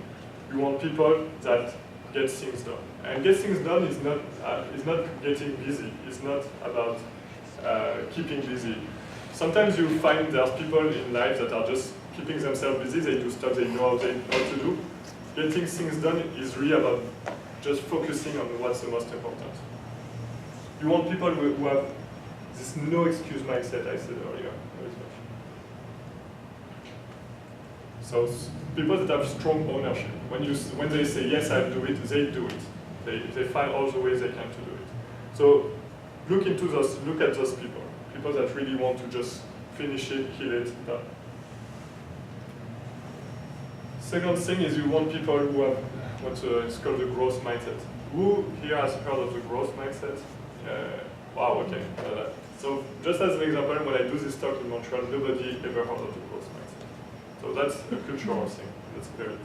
B: You want people that get things done. And get things done is not getting busy. It's not about keeping busy. Sometimes you find there's people in life that are just keeping themselves busy. They do stuff they know how to do. Getting things done is really about just focusing on what's the most important. You want people who have this no excuse mindset I said earlier. So people that have strong ownership. When they say yes, I'll do it, they do it. They find all the ways they can to do it. So look at those people. People that really want to just finish it, kill it, done. Second thing is you want people who have it's called the growth mindset. Who here has heard of the growth mindset? Wow, okay. So just as an example, when I do this talk in Montreal, nobody ever heard of the growth mindset. So that's a cultural thing. That's very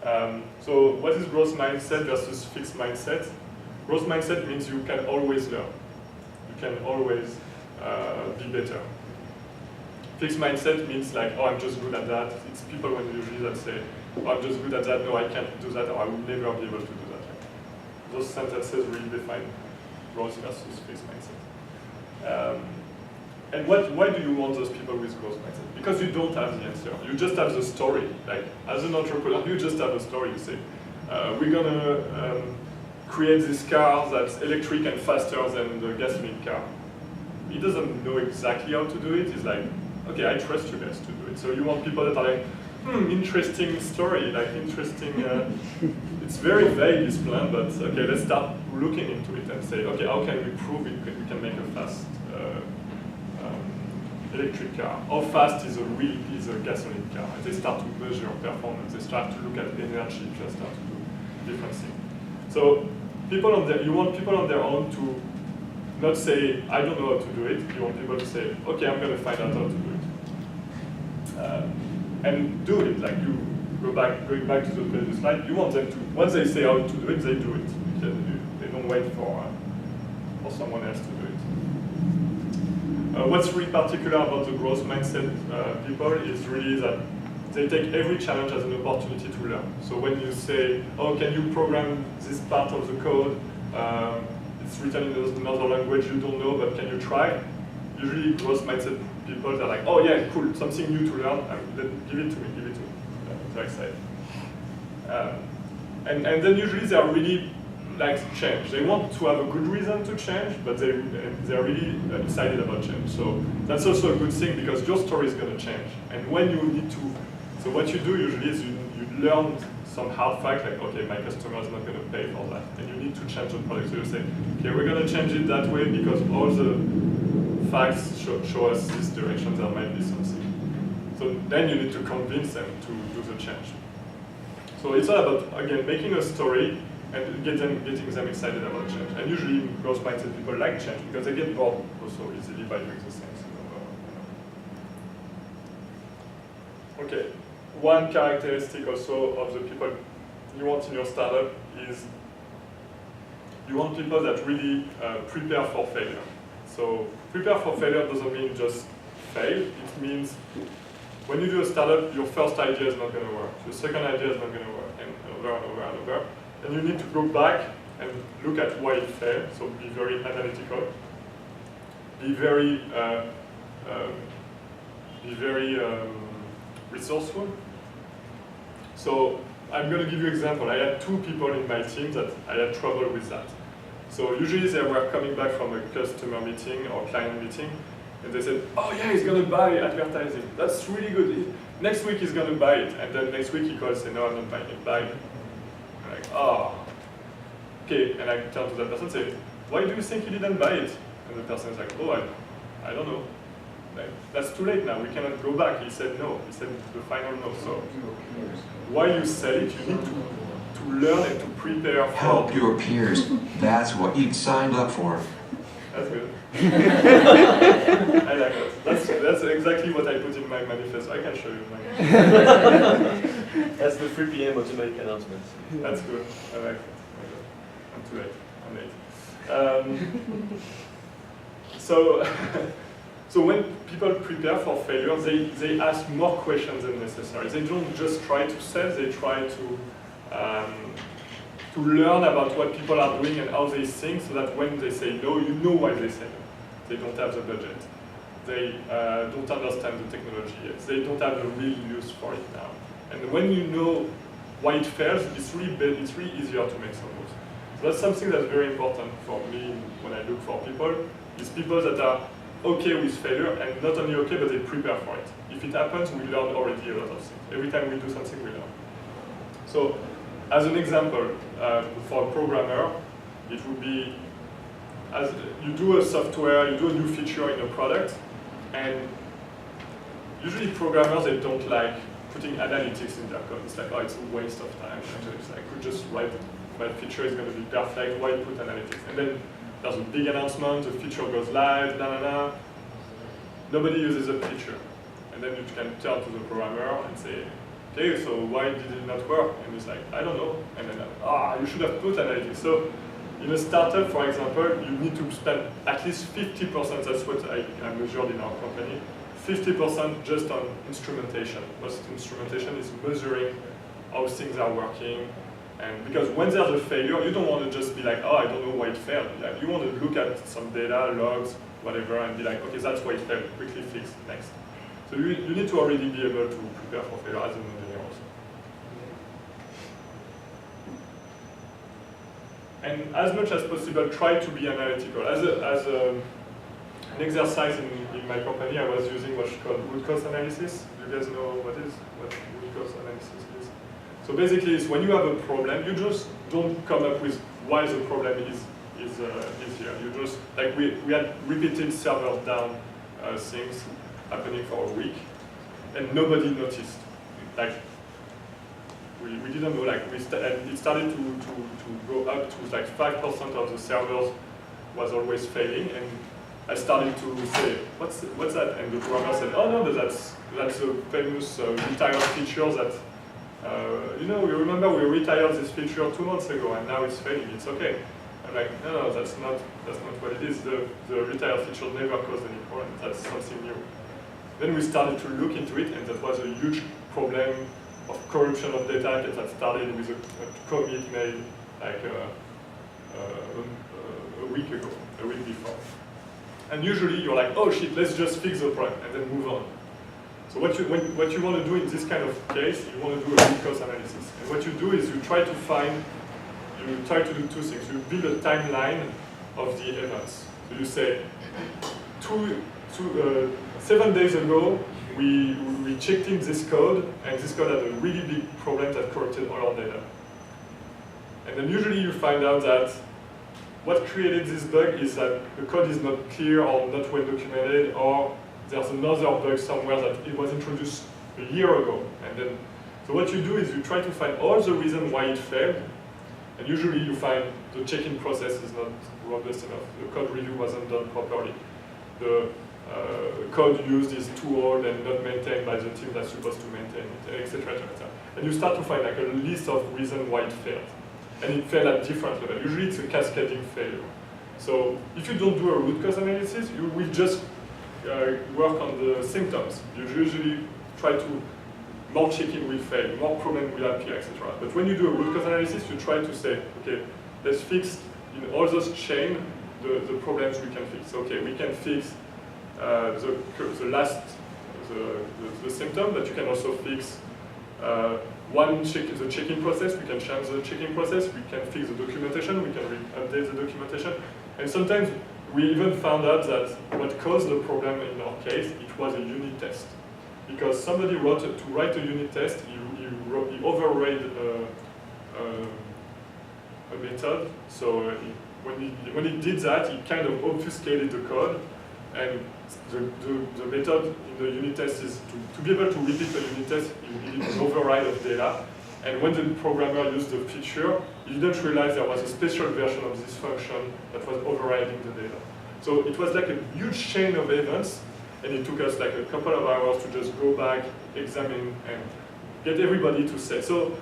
B: different. So what is growth mindset versus fixed mindset? Growth mindset means you can always learn. You can always be better. Fixed mindset means like, oh, I'm just good at that. It's people when usually that say, oh, I'm just good at that, no, I can't do that, or I will never be able to do that. Those sentences really define growth versus fixed mindset. And why do you want those people with growth mindset? Because you don't have the answer. You just have the story. Like, as an entrepreneur, you just have a story. You say, we're gonna create this car that's electric and faster than the gasoline car. He doesn't know exactly how to do it. He's like, okay, I trust you guys to do it. So you want people that are like, interesting story, like interesting, it's very vague, this plan, but okay, let's start looking into it and say, okay, how can we prove it? We can make a fast electric car. How fast is a gasoline car? And they start to measure performance, they start to look at energy, just start to do different things. So you want people on their own to not say, I don't know how to do it. You want people to say, okay, I'm going to find out how to do it. And do it, like you going back to the previous slide, you want them to, once they say how to do it, they do it. They don't wait for someone else to do it. What's really particular about the growth mindset people is really that they take every challenge as an opportunity to learn. So when you say, oh, can you program this part of the code? It's written in another language you don't know, but can you try? Usually growth mindset people, they're like, oh yeah, cool, something new to learn, give it to me. They're excited. And then usually they are really like change. They want to have a good reason to change, but they're really excited about change. So that's also a good thing because your story is going to change. And when you need to, so what you do usually is you learn some hard fact, like, okay, my customer is not going to pay for that. And you need to change the product. So you say, okay, we're going to change it that way because all the facts show us this direction, there might be something. So then you need to convince them to do the change. So it's all about, again, making a story and getting them excited about change. And usually growth mindset people like change because they get bored also easily by doing the same thing over. Okay, one characteristic also of the people you want in your startup is you want people that really prepare for failure. So prepare for failure doesn't mean just fail. It means when you do a startup, your first idea is not going to work. Your second idea is not going to work, and over and over and over. And you need to go back and look at why it failed. So be very analytical. Be very resourceful. So I'm going to give you an example. I had 2 people in my team that I had trouble with that. So usually they were coming back from a customer meeting or client meeting, and they said, oh yeah, he's going to buy advertising. That's really good. Next week he's going to buy it. And then next week he calls and say, no, I'm not buying it. Buy it. I'm like, oh. Okay, and I turn to that person and say, why do you think he didn't buy it? And the person is like, oh, I don't know. Like, that's too late now, we cannot go back. He said no, he said the final no. So while you sell it, you need to learn and to prepare for.
D: Help your peers. That's what you'd signed up for.
B: That's good. I like that. That's exactly what I put in my manifesto. I can show you mine.
C: That's the 3 p.m. automatic announcements.
B: That's good. I like it. I'm too late. I'm late. So when people prepare for failure, they ask more questions than necessary. They don't just try to sell, they try to learn about what people are doing and how they think, so that when they say no, you know why they say no. They don't have the budget. They don't understand the technology yet. They don't have the real use for it now. And when you know why it fails, it's really easier to make some moves. So that's something that's very important for me when I look for people, is people that are okay with failure, and not only okay, but they prepare for it. If it happens, we learn already a lot of things. Every time we do something, we learn. So, as an example, for a programmer, it would be, as you do a software, you do a new feature in a product, and usually programmers, they don't like putting analytics in their code. It's like, oh, it's a waste of time. It's like, I could just write, my feature is going to be perfect, why put analytics? And then there's a big announcement, the feature goes live, Nobody uses the feature. And then you can turn to the programmer and say, okay, so why did it not work? And he's like, I don't know. And then, you should have put analytics. So in a startup, for example, you need to spend at least 50%, that's what I measured in our company, 50% just on instrumentation. Most instrumentation is measuring how things are working. And because when there's a failure, you don't want to just be like, oh, I don't know why it failed. Like, you want to look at some data, logs, whatever, and be like, okay, that's why it failed, quickly fix, next. So you need to already be able to prepare for failure as an engineer also. And as much as possible, try to be analytical. As an exercise in my company, I was using what's called root cause analysis. Do you guys know what root cause analysis is? So basically, it's when you have a problem, you just don't come up with why the problem is here. You just, like we had repeated servers down things happening for a week, and nobody noticed. Like, we didn't know, like, and it started to go up to like 5% of the servers was always failing, and I started to say, what's that? And the programmer said, oh no, but that's a famous retired feature that, you remember we retired this feature 2 months ago, and now it's failing, it's okay. I'm like, no, that's not what it is. The retired feature never caused any problem, that's something new. Then we started to look into it, and that was a huge problem of corruption of data that started with a commit made like a week ago, a week before. And usually you're like, oh shit, let's just fix the problem and then move on. So what you want to do in this kind of case, you want to do a root cause analysis. And what you do is you try to do 2 things. You build a timeline of the events. So you say, 7 days ago, we checked in this code, and this code had a really big problem that corrupted all our data. And then usually you find out that what created this bug is that the code is not clear or not well documented, or there's another bug somewhere that it was introduced a year ago. And then, so what you do is you try to find all the reasons why it failed, and usually you find the check-in process is not robust enough, the code review wasn't done properly, the code used is too old and not maintained by the team that's supposed to maintain it, etc., etc. And you start to find like a list of reasons why it failed. And it failed at different levels. Usually it's a cascading failure. So if you don't do a root cause analysis, you will just work on the symptoms. You usually try to, more checking will fail, more problem will appear, etc. But when you do a root cause analysis, you try to say, okay, let's fix in all those chains the problems we can fix. Okay, we can fix the symptom, but you can also fix the checking process. We can change the checking process. We can fix the documentation. We can update the documentation. And sometimes we even found out that what caused the problem in our case, it was a unit test. Because somebody to write a unit test, he overrode a method. So when he did that, he kind of obfuscated the code. And the method in the unit test is to be able to repeat the unit test, you need an override of data. And when the programmer used the feature, he didn't realize there was a special version of this function that was overriding the data. So it was like a huge chain of events, and it took us like a couple of hours to just go back, examine, and get everybody to say. So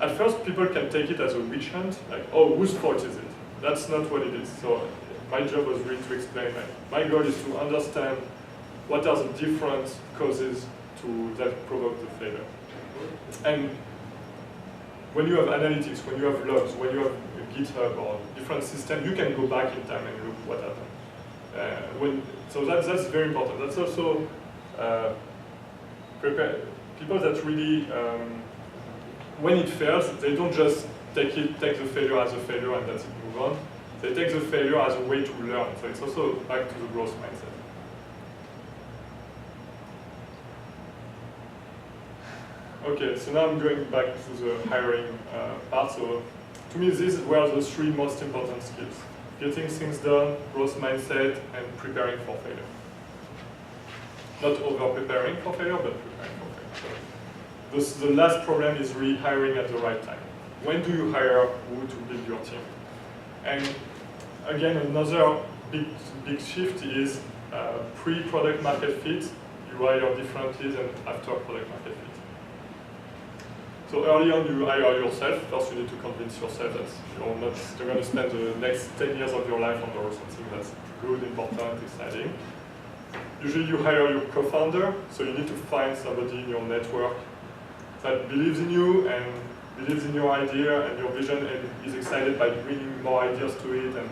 B: at first, people can take it as a witch hunt, like, oh, whose fault is it? That's not what it is. So my job was really to explain, like, my goal is to understand what are the different causes that provoke the failure. And when you have analytics, when you have logs, when you have a GitHub or different system, you can go back in time and look what happened. So that's very important. That's also prepare people that really, when it fails, they don't just take the failure as a failure and that's it, move on. They take the failure as a way to learn. So it's also back to the growth mindset. Okay, so now I'm going back to the hiring part. So to me, these were the three most important skills: getting things done, growth mindset, and preparing for failure. Not over-preparing for failure, but preparing for failure. So the last problem is really hiring at the right time. When do you hire who to build your team? And again, another big shift is pre-product market fit, you hire differently than after product market fit. So early on, you hire yourself. First, you need to convince yourself that you're going to spend the next 10 years of your life on something that's good, important, exciting. Usually, you hire your co-founder, so you need to find somebody in your network that believes in you and believes in your idea and your vision and is excited by bringing more ideas to it and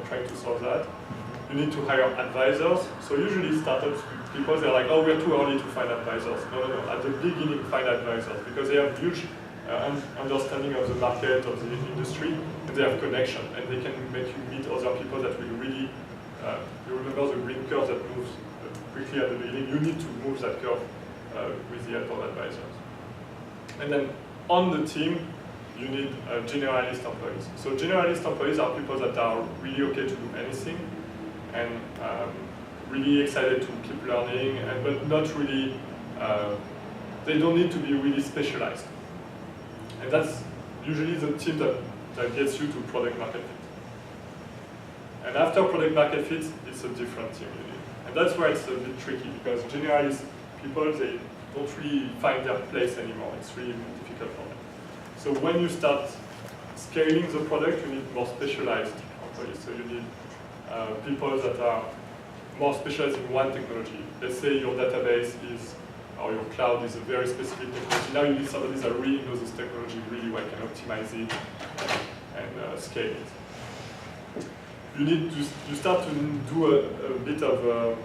B: trying to solve that. You need to hire advisors. So usually startups, people, they're like, oh, we're too early to find advisors. No. At the beginning, find advisors because they have huge understanding of the market, of the industry, and they have connection. And they can make you meet other people that will really, you remember the green curve that moves quickly at the beginning. You need to move that curve with the help of advisors. And then on the team, you need generalist employees. So generalist employees are people that are really okay to do anything and really excited to keep learning, but not really, they don't need to be really specialized. And that's usually the team that gets you to product market fit. And after product market fit, it's a different team usually. And that's where it's a bit tricky because generalist people, they don't really find their place anymore. It's really difficult for them. So when you start scaling the product, you need more specialized employees. So you need people that are more specialized in one technology. Let's say your database is, or your cloud is a very specific technology. Now you need somebody that really knows this technology really well, can optimize it and scale it. You start to do a bit of,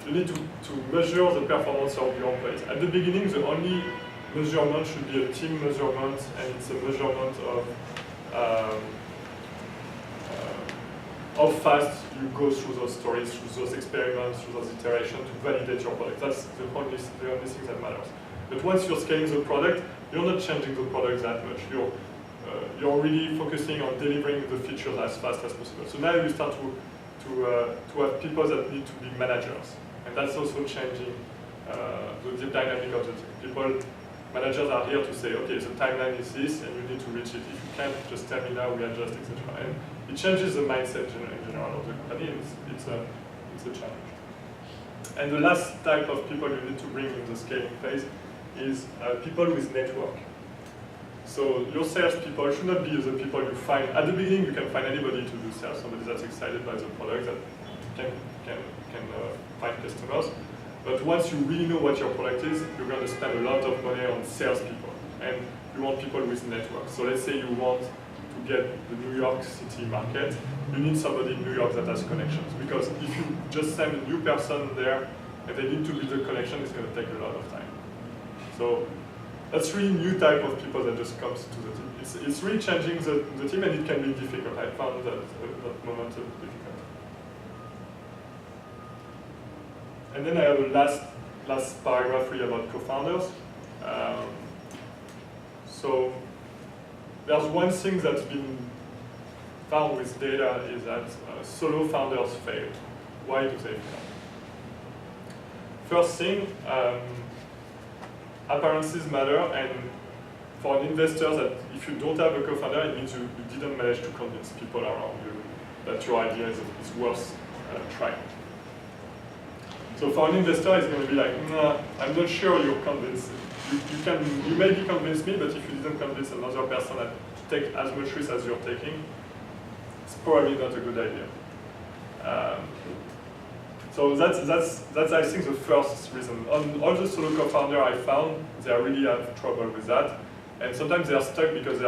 B: you need to measure the performance of your employees. At the beginning, the only measurement should be a team measurement, and it's a measurement of how fast you go through those stories, through those experiments, through those iterations to validate your product. That's the only thing that matters. But once you're scaling the product, you're not changing the product that much. You're really focusing on delivering the features as fast as possible. So now you start to have people that need to be managers. And that's also changing the dynamic of the team. Managers are here to say, okay, the timeline is this, and you need to reach it. If you can't, just tell me now, we adjust, etc. And it changes the mindset in general of the company, and it's a challenge. And the last type of people you need to bring in the scaling phase is people with network. So your salespeople should not be the people you find. At the beginning, you can find anybody to do sales, somebody that's excited by the product that can find customers. But once you really know what your product is, you're going to spend a lot of money on salespeople. And you want people with networks. So let's say you want to get the New York City market, you need somebody in New York that has connections. Because if you just send a new person there and they need to build a connection, it's going to take a lot of time. So that's really new type of people that just comes to the team. It's really changing the team, and it can be difficult. I found that moment difficult. And then I have a last paragraph really about co-founders. So there's one thing that's been found with data is that solo founders fail. Why do they fail? First thing, appearances matter, and for an investor, that if you don't have a co-founder, it means you didn't manage to convince people around you that your idea is worth trying. So for an investor, it's going to be like, nah, I'm not sure you're convinced. You maybe convince me, but if you didn't convince another person to take as much risk as you're taking, it's probably not a good idea. So that's I think the first reason. On all the solo co-founder I found, they really have trouble with that, and sometimes they are stuck because they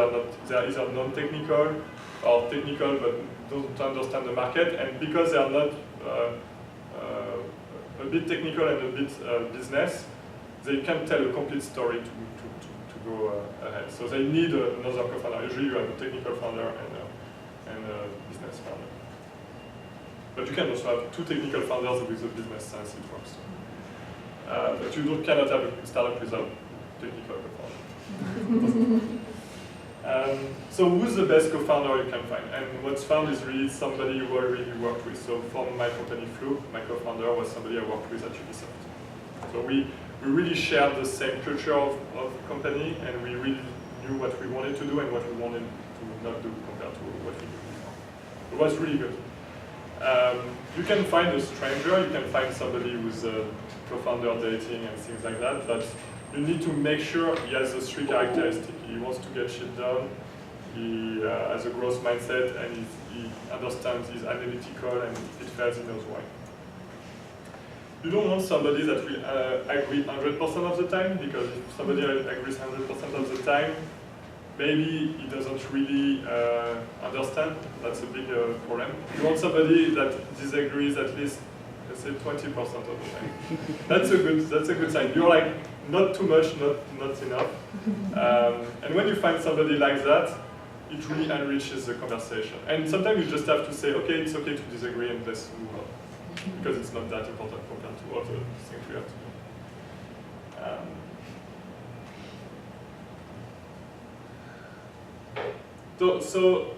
B: are either non-technical or technical but don't understand the market, and because they are not a bit technical and a bit business, they can't tell a complete story to go ahead. So they need another co-founder. Usually you have a technical founder and a business founder. But you can also have two technical founders with a business sense, it works. But you cannot have a startup without technical co-founder. So who's the best co-founder you can find? And what's found is really somebody you already worked with. So for my company Flu, my co-founder was somebody I worked with at Ubisoft. So we really shared the same culture of the company, and we really knew what we wanted to do and what we wanted to not do compared to what we did before. It was really good. You can find a stranger, you can find somebody who's a co-founder dating and things like that, but you need to make sure he has those three characteristics. He wants to get shit done, he has a growth mindset, and he understands, he's analytical, and if it fails, he knows why. You don't want somebody that will agree 100% of the time, because if somebody agrees 100% of the time, maybe he doesn't really understand. That's a big problem. You want somebody that disagrees at least, let's say, 20% of the time. That's a good sign. You're like, not too much, not enough. And when you find somebody like that, it really enriches the conversation. And sometimes you just have to say, okay, it's okay to disagree and let's move on. Because it's not that important compared to all the things we have to do. So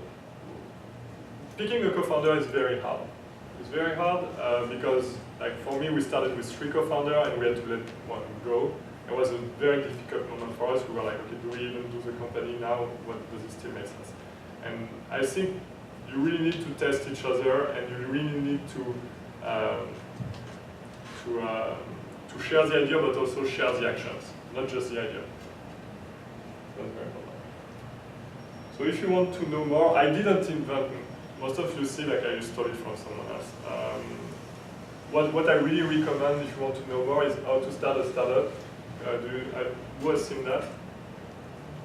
B: picking a co-founder is very hard. It's very hard because, like, for me, we started with 3 co-founders and we had to let one go. It was a very difficult moment for us. We were like, okay, do we even do the company now? What does it still make sense? And I think you really need to test each other, and you really need to share the idea, but also share the actions, not just the idea. That's very important. So if you want to know more, I didn't invent. Most of you see like I stole it from someone else. What I really recommend if you want to know more is how to start a startup. Who has seen that?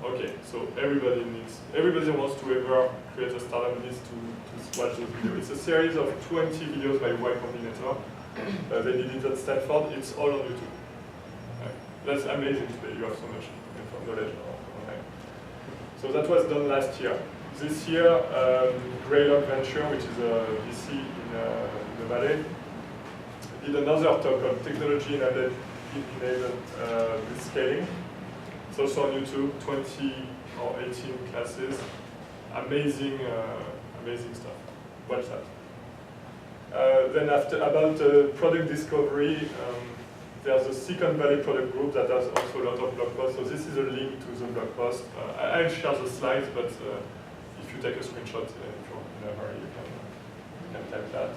B: Okay, so everybody wants to ever create a startup needs to watch this video. It's a series of 20 videos by Y Combinator. They did it at Stanford. It's all on YouTube. That's amazing today. You have so much knowledge online. So that was done last year. This year, Greylock Venture, which is a VC in the Valley, did another talk called Technology Enabled with Scaling. It's also on YouTube, 20 or 18 classes. Amazing, amazing stuff. Watch that. Then about product discovery, there's a Silicon Valley product group that has also a lot of blog posts. So this is a link to the blog post. I'll share the slides, but if you take a screenshot, if you're in a hurry, you can type that.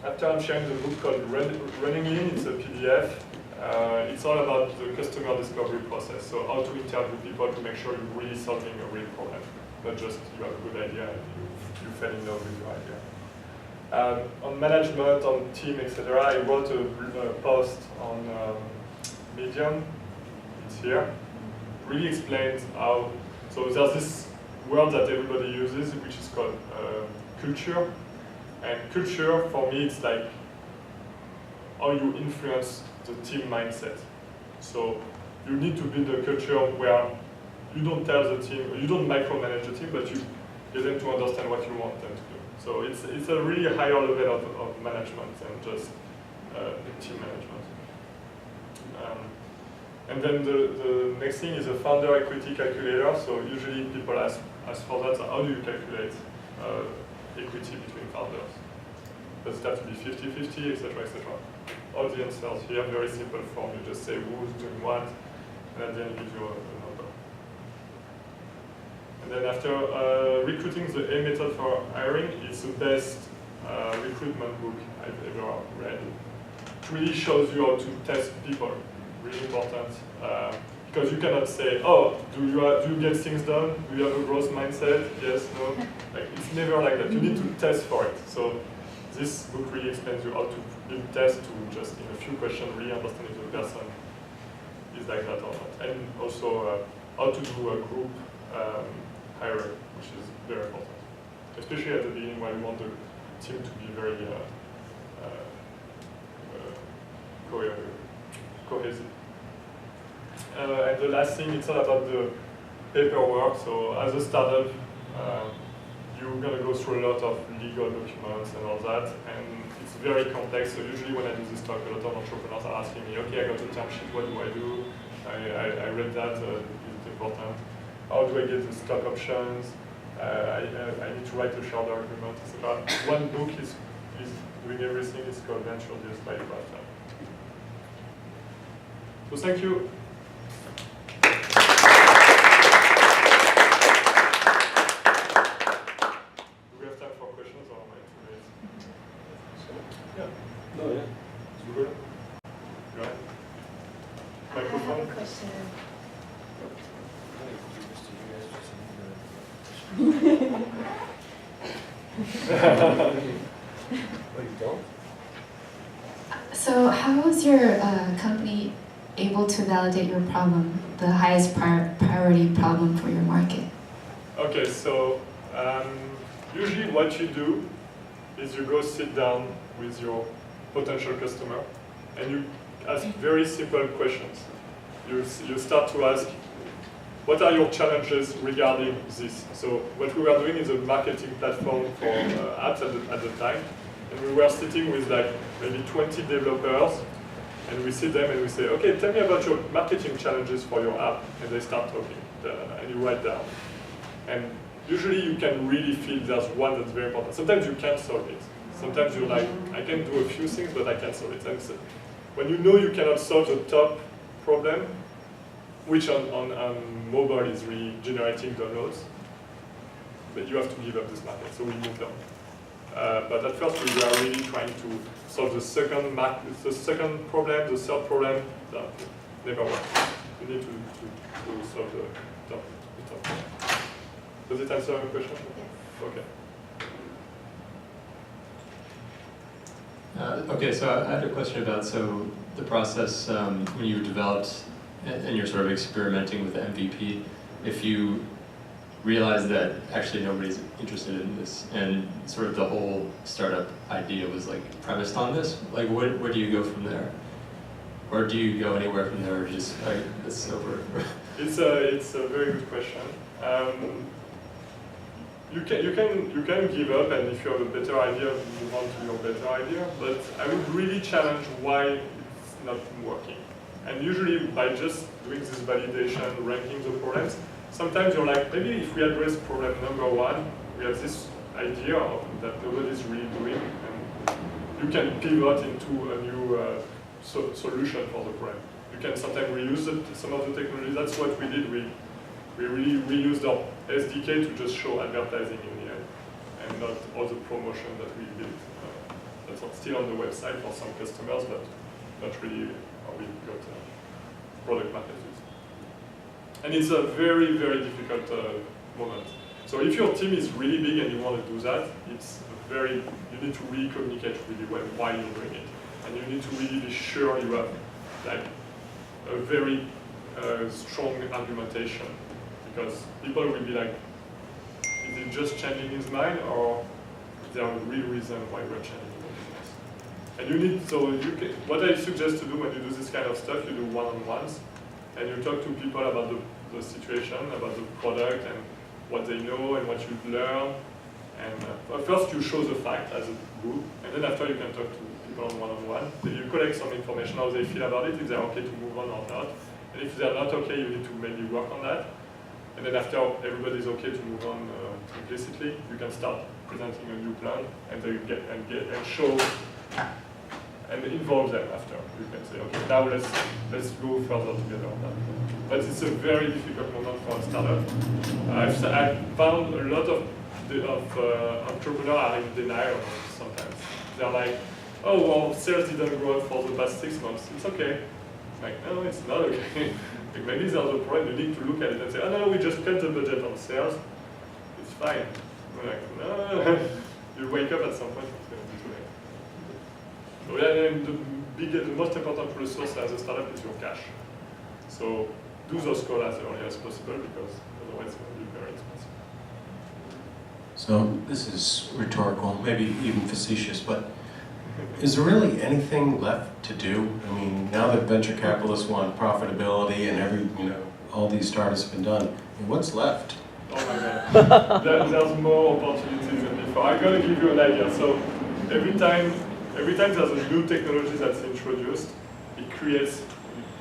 B: After I'm sharing the book called Running Lean, it's a PDF. It's all about the customer discovery process. So how to interview people to make sure you're really solving a real problem, not just you have a good idea and you fell in love with your idea. On management, on team, etc. I wrote a post on Medium. It's here. Really explains how. So there's this word that everybody uses, which is called culture. And culture, for me, it's like how you influence the team mindset. So you need to build a culture where you don't tell the team, you don't micromanage the team, but you get them to understand what you want them to do. So it's a really higher level of management than just team management. And then the next thing is a founder equity calculator. So usually people ask for that. So how do you calculate equity between founders? Does it have to be 50-50, etc., etc.? All the answers here, very simple form. You just say who's doing what, and at the end it gives you a number. And then after recruiting, the A method for hiring is the best recruitment book I've ever read. It really shows you how to test people. Really important, because you cannot say, oh, do you get things done? Do you have a growth mindset? Yes, no. Like, it's never like that. You need to test for it. So this book really explains you how to build tests to just, in a few questions, really understand if the person is like that or not. And also how to do a group hiring, which is very important. Especially at the beginning when you want the team to be very cohesive. And the last thing, it's all about the paperwork. So as a startup, you're going to go through a lot of legal documents and all that, and it's very complex. So usually when I do this talk, a lot of entrepreneurs are asking me, okay, I got a term sheet, what do I do? I read that, it's important. How do I get the stock options? I need to write a shareholder agreement, etc. One book is doing everything. It's called Venture Deals by Ubisoft. So thank you. Do we have time for questions or am I too late? Yeah.
C: No, yeah.
B: It's good. Go ahead. Microphone.
E: I have a question.
C: Oh, you don't?
E: So how is your company able to validate your problem, the highest priority problem for your market?
B: Okay, so usually what you do is you go sit down with your potential customer and you ask very simple questions. You start to ask, what are your challenges regarding this? So what we were doing is a marketing platform for apps at the time, and we were sitting with like maybe 20 developers, and we sit them and we say, okay, tell me about your marketing challenges for your app, and they start talking, and you write down. And usually you can really feel there's one that's very important. Sometimes you can't solve it. Sometimes you're like, I can do a few things, but I can't solve it. And so when you know you cannot solve the top problem, which on mobile is really generating downloads, but you have to give up this market, so we moved on. But at first we were really trying to solve the second problem, the third problem, that never worked. You need to solve the top. Does it answer your question?
E: Yes.
B: Okay.
F: Okay, so I had a question about the process when you developed and you're sort of experimenting with the MVP. If you realize that actually nobody's interested in this, and sort of the whole startup idea was like premised on this, like where do you go from there? Or do you go anywhere from there, or just like it's over?
B: It's a very good question. You can give up, and if you have a better idea, move on to your better idea. But I would really challenge why it's not working. And usually by just doing this validation, ranking the problems, sometimes you're like, maybe if we address problem number one, we have this idea that nobody's really doing, and you can pivot into a new solution for the problem. You can sometimes reuse some of the technology. That's what we did. We really reused our SDK to just show advertising in the end, and not all the promotion that we built. That's still on the website for some customers, but not really how we got product market fit. And it's a very, very difficult moment. So if your team is really big and you want to do that, you need to really communicate really well why you're doing it. And you need to really be sure you have like a very strong argumentation, because people will be like, is it just changing his mind, or is there a real reason why we're changing the business? And you need, what I suggest to do when you do this kind of stuff, you do one-on-ones, and you talk to people about the situation, about the product, and what they know, and what you've learned. And first you show the fact as a group, and then after you can talk to people on one-on-one. Then you collect some information, how they feel about it, if they're okay to move on or not. And if they're not okay, you need to maybe work on that. And then after everybody's okay to move on implicitly, you can start presenting a new plan, and then and show and involve them after. You can say, okay, now let's go further together on that. But it's a very difficult moment for a startup. I've found a lot of entrepreneurs are in denial sometimes. They're like, oh, well, sales didn't grow for the past 6 months. It's okay. Like, no, it's not okay. Like, maybe there's a problem. You need to look at it and say, oh, no, we just cut the budget on sales. It's fine. We're like, no. You wake up at some point, it's going to be too late. So, yeah, and the most important resource as a startup is your cash. So do those calls as early as possible, because otherwise it's going to be very expensive.
A: So this is rhetorical, maybe even facetious, but is there really anything left to do? I mean, now that venture capitalists want profitability and all these startups have been done, what's left?
B: Oh my God, there's more opportunities than before. I'm going to give you an idea. So every time there's a new technology that's introduced, it creates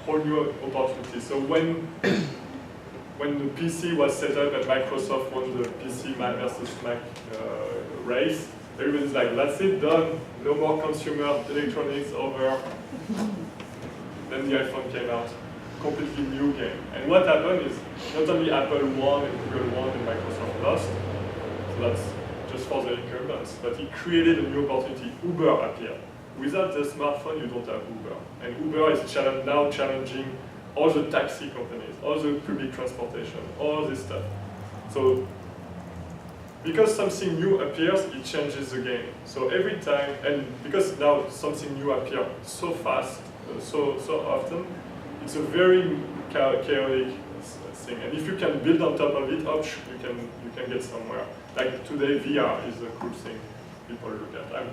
B: whole new opportunities. So when the PC was set up and Microsoft won the PC Mac versus Mac race, everybody's like, that's it, done. No more consumer electronics, over. Then the iPhone came out, completely new game. And what happened is, not only Apple won and Google won and Microsoft lost, so that's just for the incumbents, but it created a new opportunity. Uber appeared. Without the smartphone, you don't have Uber. And Uber is now challenging all the taxi companies, all the public transportation, all this stuff. So, because something new appears, it changes the game. So every time, and because now something new appears so fast, so often, it's a very chaotic thing. And if you can build on top of it, you can get somewhere. Like today, VR is a cool thing people look at.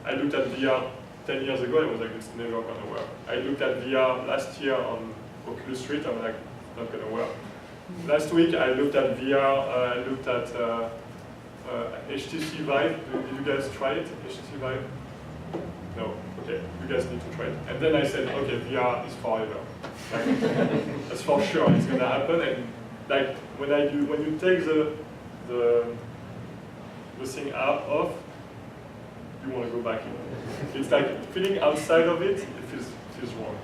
B: I looked at VR 10 years ago, I was like, it's never gonna work. I looked at VR last year on Oculus Rift, I'm like, not gonna work. Last week, I looked at VR, I looked at HTC Vive. Did you guys try it, HTC Vive? No, okay, you guys need to try it. And then I said, okay, VR is forever. Like, that's for sure, it's gonna happen. And like, when you take the thing off, you want to go back in. It's like feeling outside of it, it feels wrong.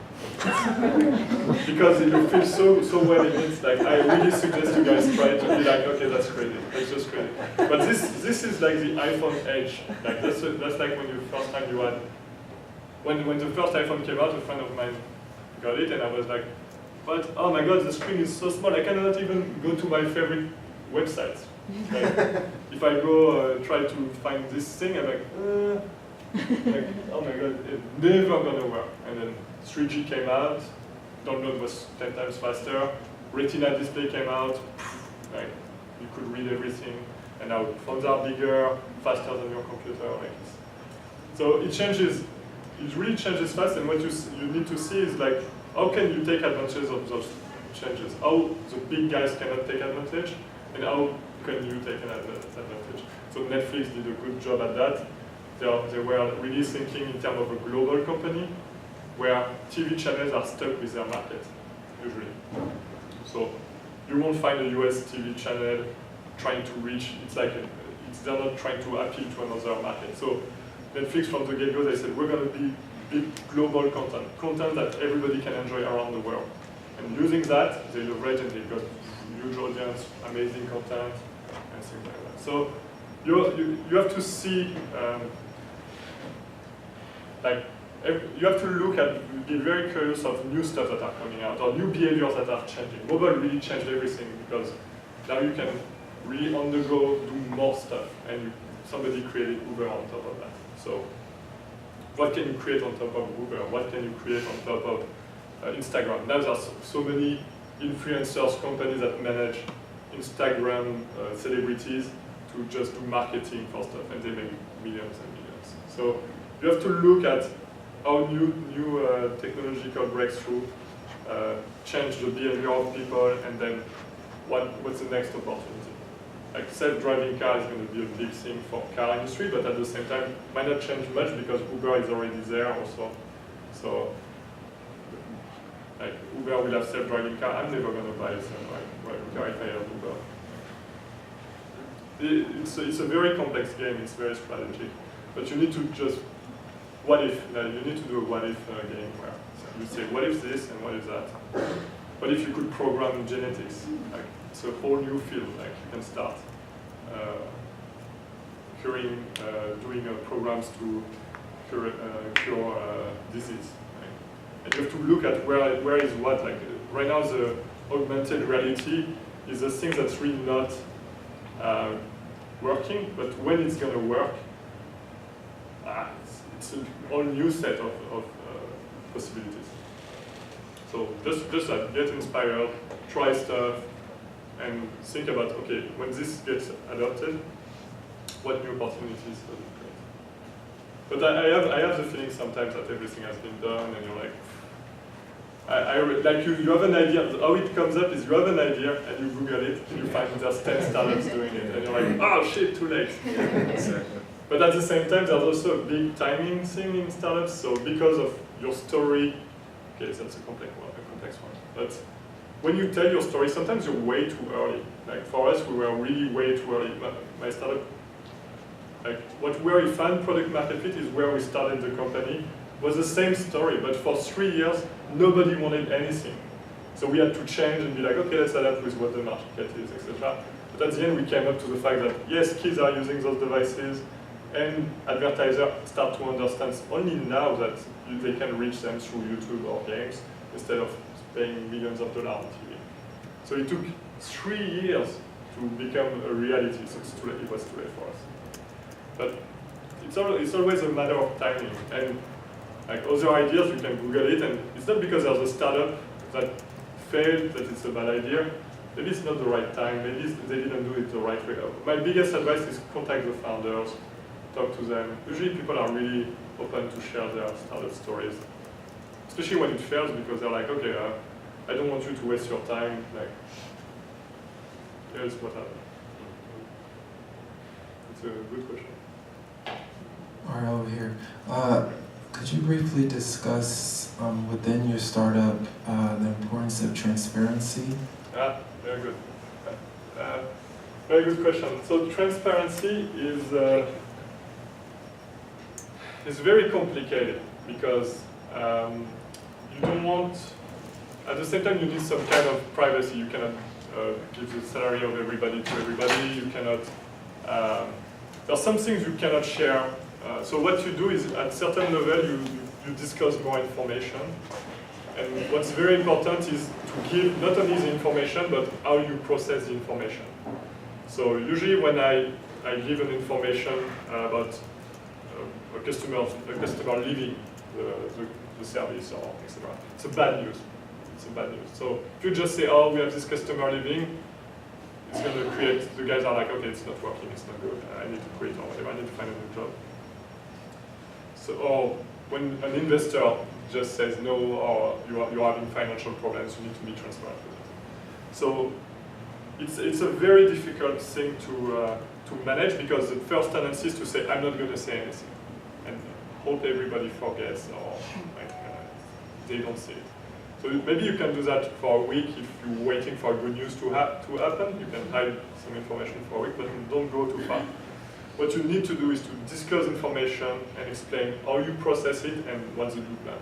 B: Because you feel so well in it. Like, I really suggest you guys try to be like, okay, that's crazy, that's just crazy. But this is like the iPhone Edge. Like that's like when the first time you had, when the first iPhone came out, a friend of mine got it, and I was like, but oh my God, the screen is so small, I cannot even go to my favorite websites. Like, if I go try to find this thing, I'm like, oh my God, it's never gonna work. And then 3G came out, download was 10 times faster, Retina display came out, like you could read everything, and now phones are bigger, faster than your computer. Like so it changes, it really changes fast, and what you need to see is like, how can you take advantage of those changes? How the big guys cannot take advantage, and how can you take an advantage? So Netflix did a good job at that. They were really thinking in terms of a global company, where TV channels are stuck with their market, usually. So you won't find a US TV channel trying to reach, they're not trying to appeal to another market. So Netflix from the get-go, they said, we're going to be big global content that everybody can enjoy around the world. And using that, they leverage and they got huge audience, amazing content, and things like that. So you have to see, you have to look at, be very curious of new stuff that are coming out, or new behaviors that are changing. Mobile really changed everything, because now you can really on the go do more stuff, and somebody created Uber on top of that. So what can you create on top of Uber? What can you create on top of Instagram? Now there's so many influencers, companies that manage Instagram celebrities to just do marketing for stuff, and they make millions and millions. So you have to look at how new technological breakthrough change the behavior of people, and then what's the next opportunity. Like self-driving car is going to be a big thing for car industry, but at the same time might not change much because Uber is already there also. So like Uber will have self-driving car. I'm never going to buy a self-driving car if I have Uber. It's a very complex game. It's very strategic, but you need to just what if. You need to do a what if game where you say what if this and what if that. What if you could program genetics? Like, it's a whole new field. Like you can start doing programs to cure disease. Right? And you have to look at where is what. Like right now, the augmented reality is a thing that's really not working. But when it's going to work, it's a whole new set of possibilities. So just like get inspired, try stuff, and think about, okay, when this gets adopted, what new opportunities does it create? But I have the feeling sometimes that everything has been done, and you're like, like you have an idea. How it comes up is you have an idea, and you Google it, and you find there's 10 startups doing it, and you're like, oh shit, too late. But at the same time, there's also a big timing thing in startups. So because of your story, okay, that's a complex one. But when you tell your story, sometimes you're way too early. Like for us, we were really way too early. My startup, like where we found product market fit is where we started the company. Was the same story, but for 3 years, nobody wanted anything. So we had to change and be like, okay, let's adapt with what the market is, etc. But at the end, we came up to the fact that yes, kids are using those devices, and advertisers start to understand only now that they can reach them through YouTube or games instead of paying millions of dollars on TV. So it took 3 years to become a reality, so it was too late for us. But it's always a matter of timing. And like other ideas, you can Google it, and it's not because there's a startup that failed that it's a bad idea. Maybe it's not the right time, maybe they didn't do it the right way. My biggest advice is contact the founders, talk to them. Usually people are really open to share their startup stories, especially when it fails, because they're like, okay, I don't want you to waste your time. Like, here's what happened. It's a good question.
G: All right, over here. Could you briefly discuss within your startup the importance of transparency?
B: Very good. Very good question. So transparency is very complicated because you don't want, at the same time you need some kind of privacy. You cannot give the salary of everybody to everybody. You cannot, there's some things you cannot share. So what you do is at certain level you discuss more information. And what's very important is to give not only the information, but how you process the information. So usually when I give an information about a customer leaving the service or etc., it's a bad news. It's a bad news. So if you just say, oh, we have this customer leaving, it's going to create, the guys are like, okay, it's not working, it's not good, I need to quit or whatever, I need to find a new job. So, or when an investor just says no, or you're having financial problems, you need to be transparent with it. So it's a very difficult thing to manage because the first tendency is to say, I'm not going to say anything, and hope everybody forgets or they don't see it. So maybe you can do that for a week if you're waiting for good news to happen. You can hide some information for a week, but don't go too far. What you need to do is to disclose information and explain how you process it and what's the good plan.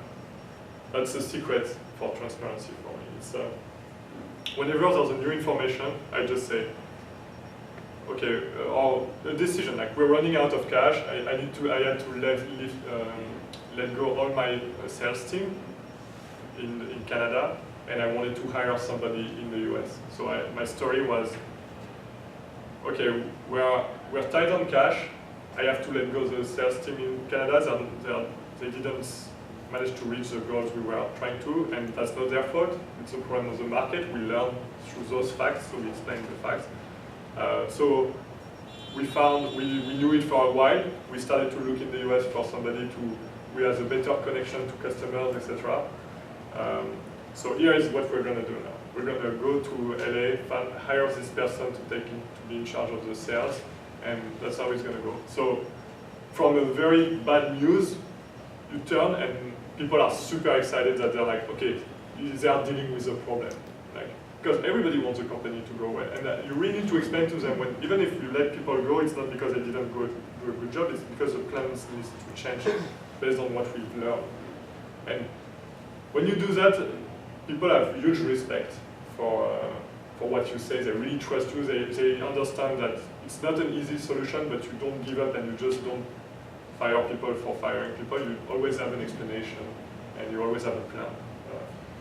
B: That's the secret for transparency for me. It's whenever there's a new information, I just say, okay, or a decision like we're running out of cash. I had to let go all my sales team in Canada, and I wanted to hire somebody in the US. So my story was, okay, we're tight on cash. I have to let go the sales team in Canada. They didn't manage to reach the goals we were trying to, and that's not their fault. It's a problem of the market. We learn through those facts, so we explain the facts. So we knew it for a while. We started to look in the US for somebody who has a better connection to customers, etc. So here is what we're going to do now. We're going to go to LA, hire this person to be in charge of the sales, and that's how it's going to go. So from a very bad news, you turn and people are super excited that they're like, okay, they are dealing with a problem. Like, because everybody wants a company to go well. And you really need to explain to them, even if you let people go, it's not because they didn't do a good job, it's because the plans need to change based on what we've learned. And when you do that, people have huge respect for what you say. They really trust you. They understand that it's not an easy solution, but you don't give up and you just don't fire people for firing people. You always have an explanation and you always have a plan.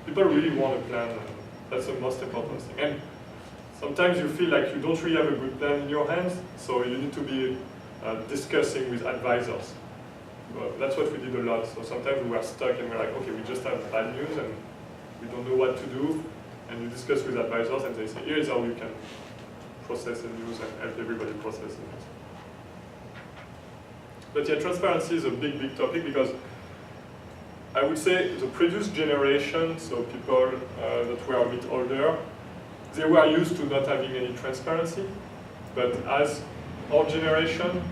B: People really want a plan, and that's the most important thing. And sometimes you feel like you don't really have a good plan in your hands, so you need to be discussing with advisors. That's what we did a lot. So sometimes we were stuck and we're like, okay, we just have bad news and we don't know what to do. And you discuss with advisors and they say, here's how you can process the news and help everybody process the news. But yeah, transparency is a big, big topic because I would say the previous generation, so people that were a bit older, they were used to not having any transparency. But as our generation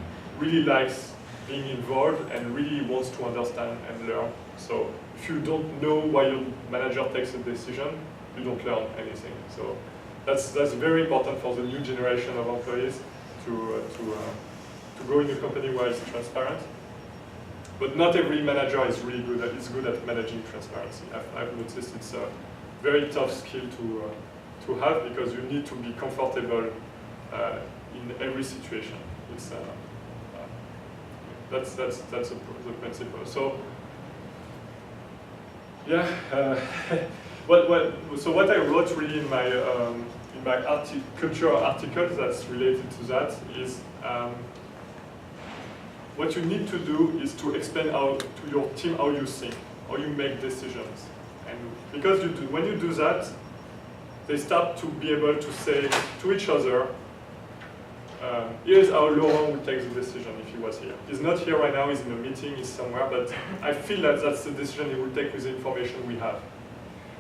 B: really likes being involved and really wants to understand and learn. So if you don't know why your manager takes a decision, you don't learn anything. So that's very important for the new generation of employees to go in a company where it's transparent. But not every manager is really good at managing transparency. I've noticed it's a very tough skill to have because you need to be comfortable in every situation. It's that's the principle. So yeah, so what I wrote really in my cultural article that's related to that is what you need to do is to explain to your team how you think, how you make decisions, and because when you do that, they start to be able to say to each other, here's how Laurent would take the decision if he was here. He's not here right now, he's in a meeting, he's somewhere, but I feel that that's the decision he will take with the information we have.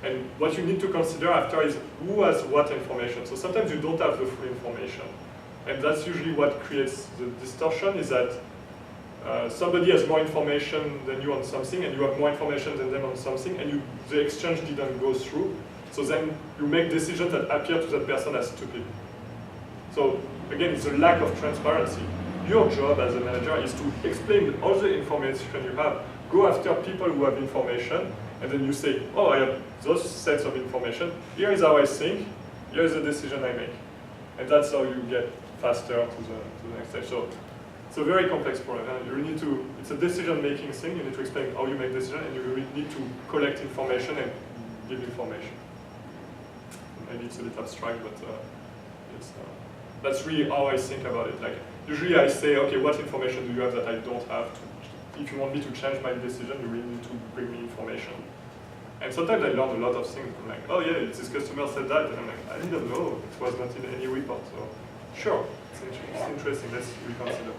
B: And what you need to consider after is who has what information. So sometimes you don't have the full information. And that's usually what creates the distortion is that somebody has more information than you on something and you have more information than them on something and the exchange didn't go through. So then you make decisions that appear to that person as stupid. So again, it's a lack of transparency. Your job as a manager is to explain all the information you have. Go after people who have information, and then you say, oh, I have those sets of information. Here is how I think. Here is the decision I make. And that's how you get faster to the next stage. So it's a very complex problem. It's a decision-making thing. You need to explain how you make decisions, and you need to collect information and give information. Maybe it's a bit abstract, but that's really how I think about it. Like, usually I say, okay, what information do you have that I don't have? If you want me to change my decision, you really need to bring me information. And sometimes I learn a lot of things. I'm like, oh yeah, this customer said that, and I'm like, I didn't know. It was not in any report. So sure, it's interesting. Let's reconsider.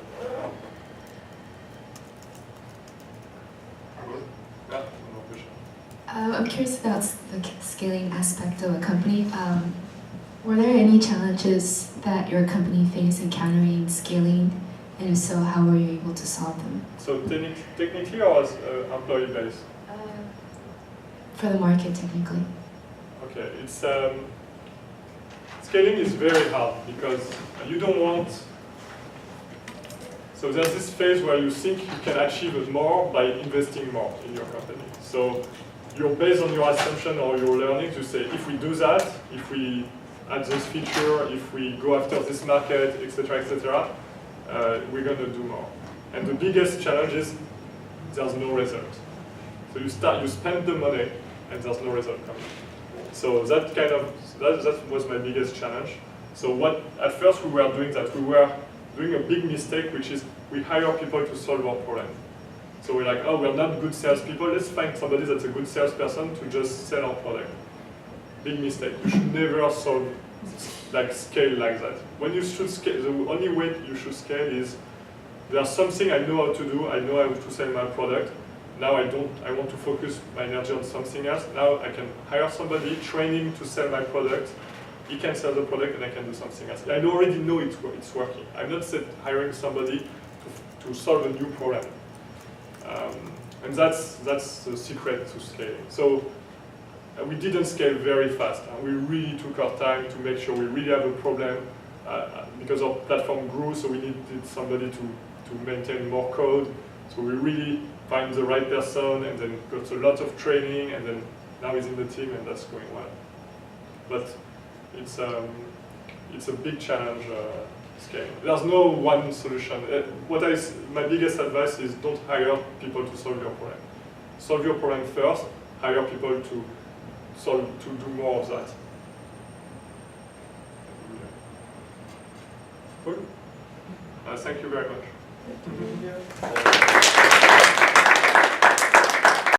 B: Yeah, no question.
E: I'm curious about the scaling aspect of a company. Were there any challenges that your company faced encountering scaling? And if so, how were you able to solve them?
B: So technically or as employee base?
E: For the market, technically.
B: Okay, it's scaling is very hard because you don't want. So there's this phase where you think you can achieve more by investing more in your company. So you're based on your assumption or your learnings. You say, if we do that, if we add this feature, if we go after this market, etc., we're going to do more. And the biggest challenge is there's no result. So you spend the money and there's no result coming. So that was my biggest challenge. So what at first we were doing that, we were doing a big mistake, which is we hire people to solve our problem. So we're like, oh, we're not good salespeople, let's find somebody that's a good salesperson to just sell our product. Big mistake. You should never scale like that. When you should scale, the only way you should scale is there's something I know how to do, I know how to sell my product. Now I want to focus my energy on something else. Now I can hire somebody, train him to sell my product. He can sell the product and I can do something else. I already know it's working. I'm not hiring somebody to solve a new problem. And that's the secret to scaling. So we didn't scale very fast. We really took our time to make sure we really have a problem because our platform grew, so we needed somebody to maintain more code. So we really find the right person and then got a lot of training and then now he's in the team and that's going well. But it's a big challenge scaling. There's no one solution. My biggest advice is don't hire people to solve your problem. Solve your problem first, hire people to do more of that. Cool. Thank you very much.